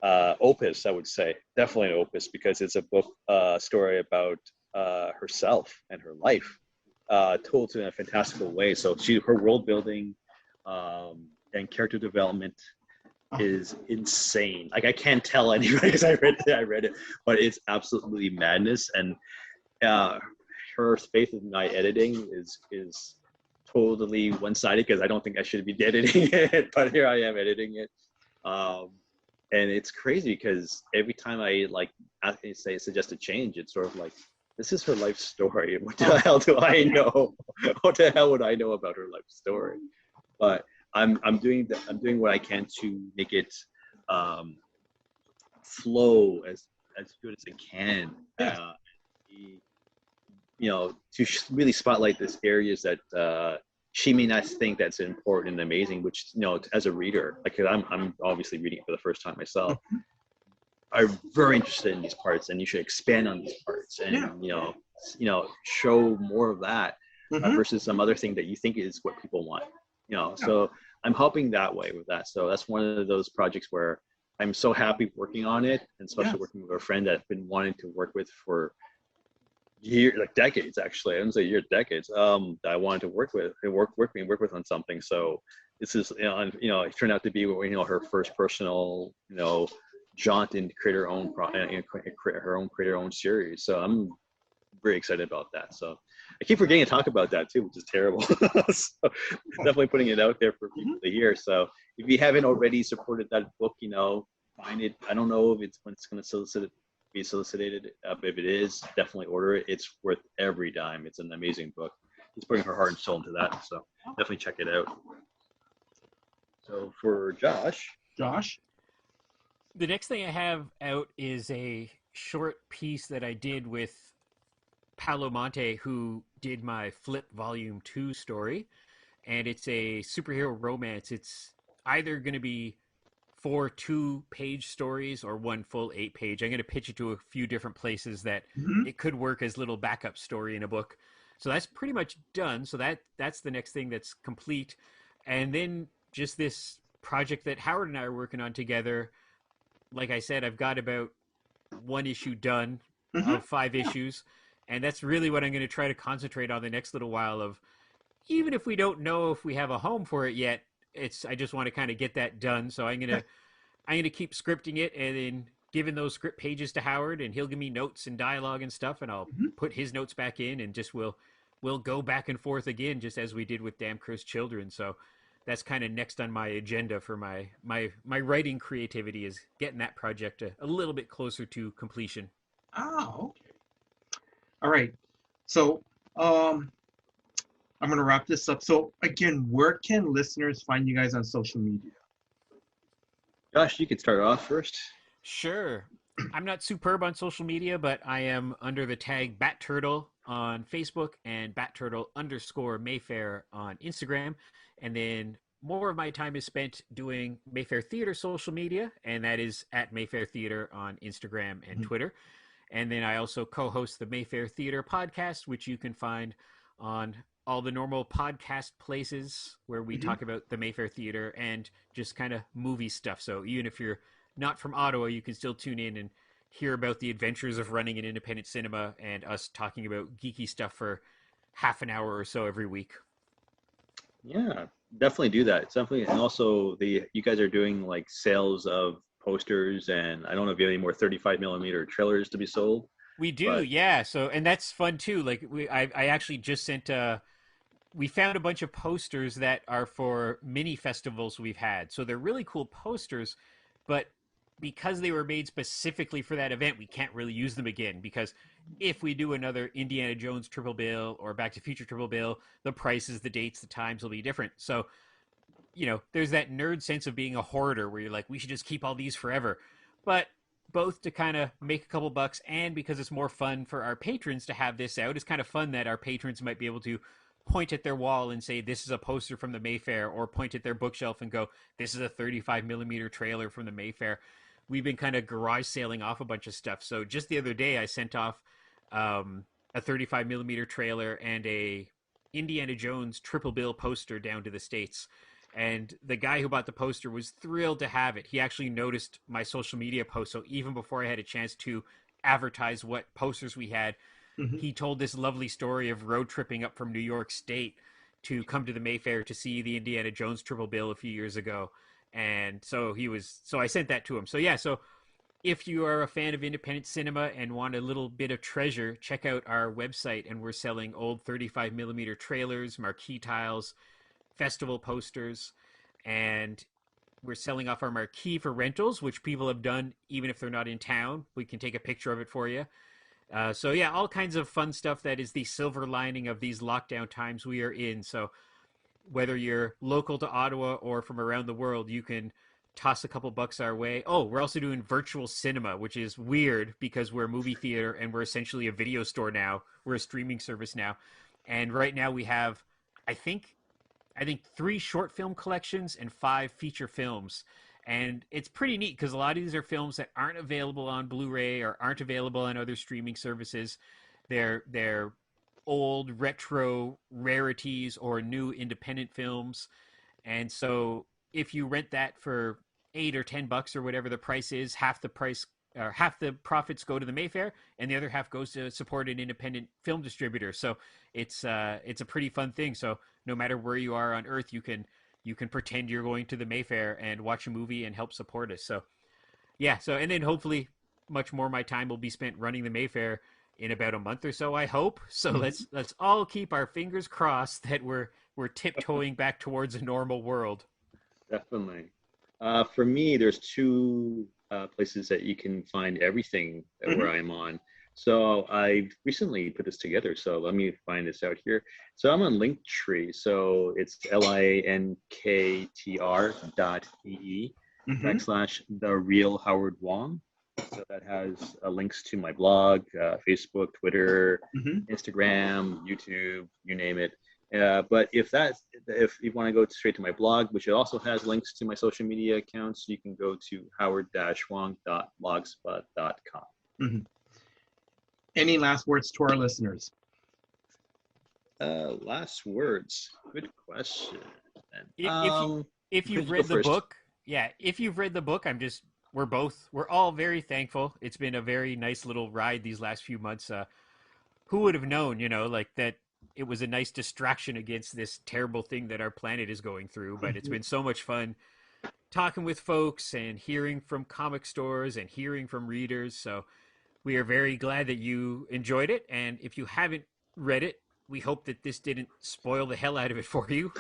opus, I would say. Definitely an opus, because it's a book story about herself and her life, told in a fantastical way. So her world building and character development is insane. Like, I can't tell anybody because I read it, but it's absolutely madness. And her faith in my editing is totally one-sided, because I don't think I should be editing it, but here I am editing it. And it's crazy because every time I suggest a change, it's sort of like, this is her life story. What the hell do I know? What the hell would I know about her life story? But I'm doing what I can to make it flow as good as it can. To really spotlight these areas that she may not think that's important and amazing, which, as a reader, like, cause I'm obviously reading it for the first time myself, I'm very interested in these parts, and you should expand on these parts and, show more of that versus some other thing that you think is what people want, so I'm helping that way with that. So that's one of those projects where I'm so happy working on it, and especially working with a friend that I've been wanting to work with for years, like decades, actually. I don't say years, decades. That I wanted to work with on something. So this is, it turned out to be, her first personal, jaunt in create her own creator own series. So I'm very excited about that. So I keep forgetting to talk about that too, which is terrible. So definitely putting it out there for people to hear. So if you haven't already supported that book, find it. I don't know if it's when it's going to be solicited, but if it is, definitely order it. It's worth every dime. It's an amazing book. She's putting her heart and soul into that. So definitely check it out. So for Josh, the next thing I have out is a short piece that I did with Paolo Monte, who did my Flip Volume 2 story. And it's a superhero romance. It's either going to be 4 2-page stories or 1 full 8-page. I'm going to pitch it to a few different places that it could work as little backup story in a book. So that's pretty much done. So that's the next thing that's complete. And then just this project that Howard and I are working on together. Like I said, I've got about 1 issue done of 5 issues. And that's really what I'm going to try to concentrate on the next little while of, even if we don't know if we have a home for it yet, I just want to kind of get that done. So I'm gonna keep scripting it and then giving those script pages to Howard, and he'll give me notes and dialogue and stuff, and I'll put his notes back in, and just we'll go back and forth again, just as we did with Damn Cursed Children. So that's kind of next on my agenda for my writing creativity, is getting that project a little bit closer to completion. Oh, okay. All right. So I'm going to wrap this up. So again, where can listeners find you guys on social media? Josh, you could start off first. Sure. I'm not superb on social media, but I am under the tag Bat Turtle on Facebook and BatTurtle_Mayfair on Instagram. And then more of my time is spent doing Mayfair Theater social media, and that is at Mayfair Theater on Instagram and Twitter. And then I also co-host the Mayfair Theater podcast, which you can find on all the normal podcast places where we Mhm. talk about the Mayfair Theater and just kind of movie stuff. So even if you're not from Ottawa, you can still tune in and hear about the adventures of running an independent cinema and us talking about geeky stuff for half an hour or so every week. Yeah, definitely do that. It's definitely, and also you guys are doing like sales of posters, and I don't know if you have any more 35 millimeter trailers to be sold, We do, but yeah. So and that's fun too. Like I actually just sent we found a bunch of posters that are for mini festivals we've had. So they're really cool posters, but because they were made specifically for that event, we can't really use them again because if we do another Indiana Jones triple bill or Back to the Future triple bill, the prices, the dates, the times will be different. So, there's that nerd sense of being a hoarder where you're like, we should just keep all these forever. But both to kind of make a couple bucks and because it's more fun for our patrons to have this out, it's kind of fun that our patrons might be able to point at their wall and say, this is a poster from the Mayfair, or point at their bookshelf and go, this is a 35 millimeter trailer from the Mayfair. We've been kind of garage sailing off a bunch of stuff. So just the other day, I sent off a 35 millimeter trailer and a Indiana Jones triple bill poster down to the States. And the guy who bought the poster was thrilled to have it. He actually noticed my social media post. So even before I had a chance to advertise what posters we had, Mhm. he told this lovely story of road tripping up from New York State to come to the Mayfair to see the Indiana Jones triple bill a few years ago. And so I sent that to him. So yeah, so if you are a fan of independent cinema and want a little bit of treasure, check out our website. And we're selling old 35 millimeter trailers, marquee tiles, festival posters, and we're selling off our marquee for rentals, which people have done even if they're not in town. We can take a picture of it for you. So yeah, all kinds of fun stuff that is the silver lining of these lockdown times we are in. So whether you're local to Ottawa or from around the world, you can toss a couple bucks our way. Oh, we're also doing virtual cinema, which is weird because we're a movie theater and we're essentially a video store now. We're a streaming service now. And right now we have I think I think 3 short film collections and 5 feature films. And it's pretty neat because a lot of these are films that aren't available on Blu-ray or aren't available on other streaming services. They're old retro rarities or new independent films. And so if you rent that for 8 or 10 bucks or whatever the price is, half the price or half the profits go to the Mayfair, and the other half goes to support an independent film distributor. So it's a pretty fun thing. So no matter where you are on Earth, you can pretend you're going to the Mayfair and watch a movie and help support us. So yeah. So and then hopefully much more of my time will be spent running the Mayfair in about a month or so. I hope. So Mhm. let's all keep our fingers crossed that we're tiptoeing back towards a normal world. definitely. For me, there's two places that you can find everything where Mhm. I am on. So I recently put this together. So let me find this out here. So I'm on Linktree. So it's linktr.ee Mhm. backslash the real Howard Wong. So that has links to my blog, Facebook, Twitter, Mhm. Instagram, YouTube, you name it. But if you want to go straight to my blog, which it also has links to my social media accounts, you can go to howard-wong.blogspot.com. Mhm. Any last words to our listeners? Last words. Good question. If you if Could you've you go read the first? book, yeah, if you've read the book, we're all very thankful. It's been a very nice little ride these last few months. Who would have known, like that it was a nice distraction against this terrible thing that our planet is going through. But it's been so much fun talking with folks and hearing from comic stores and hearing from readers. So we are very glad that you enjoyed it. And if you haven't read it, we hope that this didn't spoil the hell out of it for you.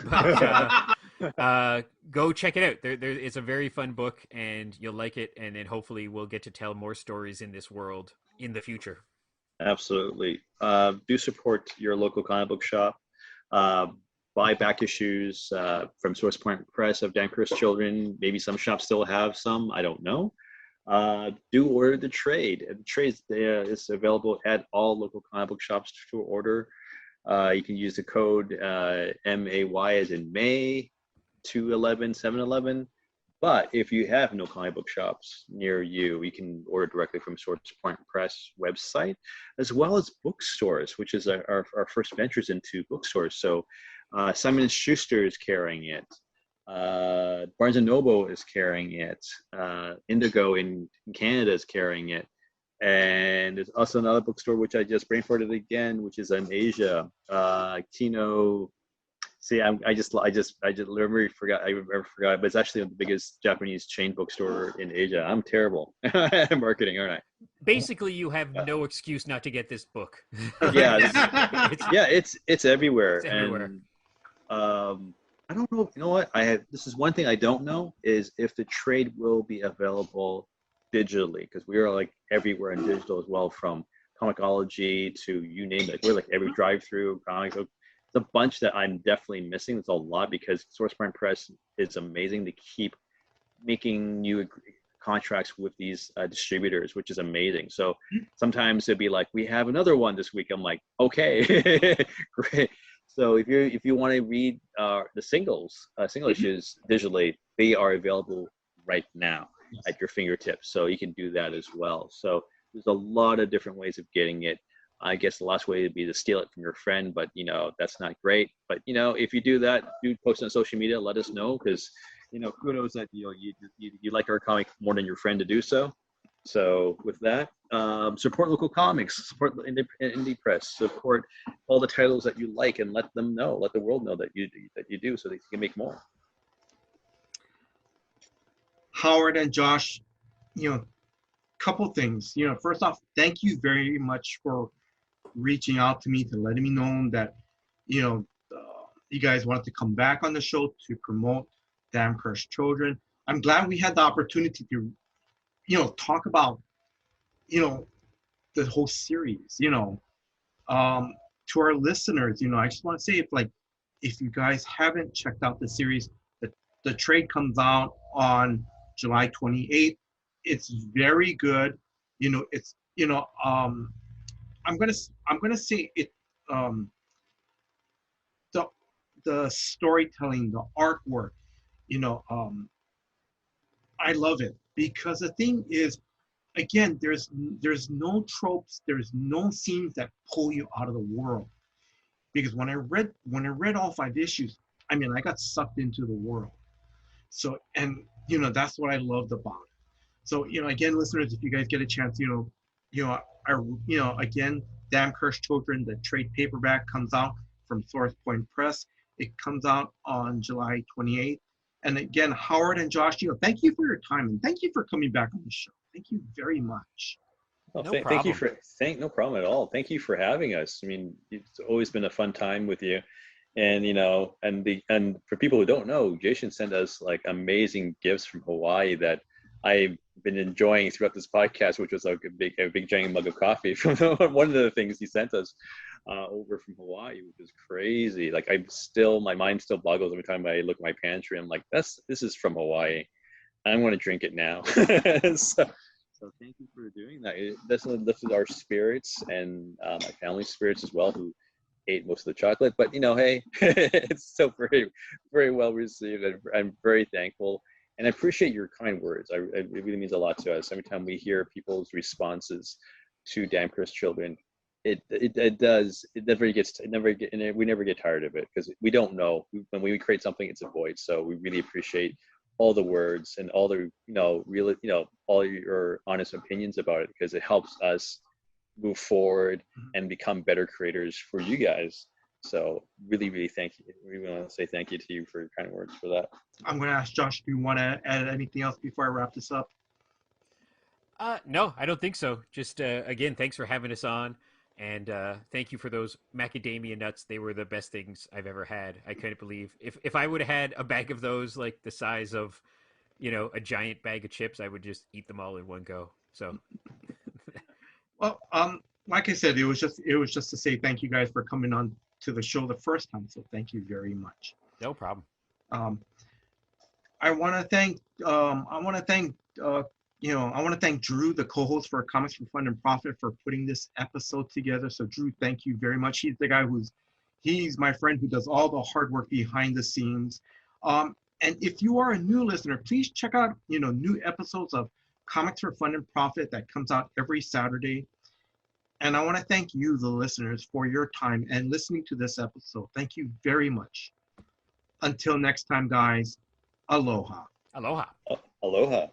But go check it out. It's a very fun book, and you'll like it. And then hopefully we'll get to tell more stories in this world in the future. Absolutely. Do support your local comic book shop. Uh, buy back issues from Source Point Press of Dan Curse Children. Maybe some shops still have some. I don't know. Do order the trade. The trade is available at all local comic book shops to order. You can use the code MAY as in May 211 711. But if you have no comic book shops near you, you can order directly from Source Point Press website, as well as bookstores, which is our first ventures into bookstores. So Simon and Schuster is carrying it. Barnes and Noble is carrying it. Indigo in Canada is carrying it. And there's also another bookstore which I just brain-farted again, which is in Asia. Kino. See, I just literally forgot. I forgot, but it's actually the biggest Japanese chain bookstore in Asia. I'm terrible at marketing, aren't I? Basically, you have no excuse not to get this book. Yeah, It's it's everywhere, everywhere. and I don't know. You know what? This is one thing I don't know is if the trade will be available digitally, because we are like everywhere in digital as well, from Comixology to you name it. We're like every drive-through comics. It's a bunch that I'm definitely missing. It's a lot because SourcePoint Press is amazing to keep making new contracts with these distributors, which is amazing. So sometimes it'd be like, we have another one this week. I'm like, okay, great. So if you want to read the single issues digitally, they are available right now at your fingertips. So you can do that as well. So there's a lot of different ways of getting it. I guess the last way would be to steal it from your friend, but that's not great. But if you do that, do post on social media, let us know, because who knows that you like our comic more than your friend to do so. So with that, support local comics, support indie press, support all the titles that you like, and let them know, let the world know that you do, so that you can make more. Howard and Josh, couple things. First off, thank you very much for reaching out to me, to letting me know that you guys wanted to come back on the show to promote Damn Cursed Children. I'm glad we had the opportunity to talk about the whole series. To our listeners, I just want to say, if you guys haven't checked out the series, the trade comes out on July 28th. It's very good. It's I'm gonna say it. The storytelling, the artwork, I love it, because the thing is, again, there's no tropes, there's no scenes that pull you out of the world. Because when I read all 5 issues, I got sucked into the world. So, and that's what I loved about it. So, again, listeners, if you guys get a chance, again, Damn Cursed Children, the trade paperback comes out from Source Point Press. It comes out on July 28th. And again, Howard and Josh, thank you for your time, and thank you for coming back on the show. Thank you very much. Well, No thank you problem. no problem at all. Thank you for having us. It's always been a fun time with you, and and for people who don't know, Jason sent us like amazing gifts from Hawaii that I've been enjoying throughout this podcast, which was like a big giant mug of coffee from one of the things he sent us over from Hawaii, which is crazy. Like my mind still boggles every time I look at my pantry. I'm like, this is from Hawaii. I want to drink it now. So thank you for doing that. It definitely lifted our spirits and my family's spirits as well, who ate most of the chocolate. But hey, it's still very, very well received. I'm very thankful, and I appreciate your kind words. It really means a lot to us. Every time we hear people's responses to Damn Cursed Children, we never get tired of it, because we don't know. When we create something, it's a void. So we really appreciate all the words and all the all your honest opinions about it, because it helps us move forward and become better creators for you guys. So really, really thank you. We want to say thank you to you for your kind words for that. I'm going to ask Josh, do you want to add anything else before I wrap this up? No, I don't think so. Just again, thanks for having us on, and thank you for those macadamia nuts. They were the best things I've ever had. I couldn't believe if I would have had a bag of those, like the size of a giant bag of chips, I would just eat them all in one go. So Well, like I said, it was just to say thank you guys for coming on to the show the first time. So thank you very much. no problem. I want to thank Drew, the co-host for Comics for Fun and Profit, for putting this episode together. So Drew, thank you very much. He's the guy he's my friend who does all the hard work behind the scenes. And if you are a new listener, please check out, new episodes of Comics for Fun and Profit that comes out every Saturday. And I want to thank you, the listeners, for your time and listening to this episode. Thank you very much. Until next time, guys, aloha. Aloha. Aloha.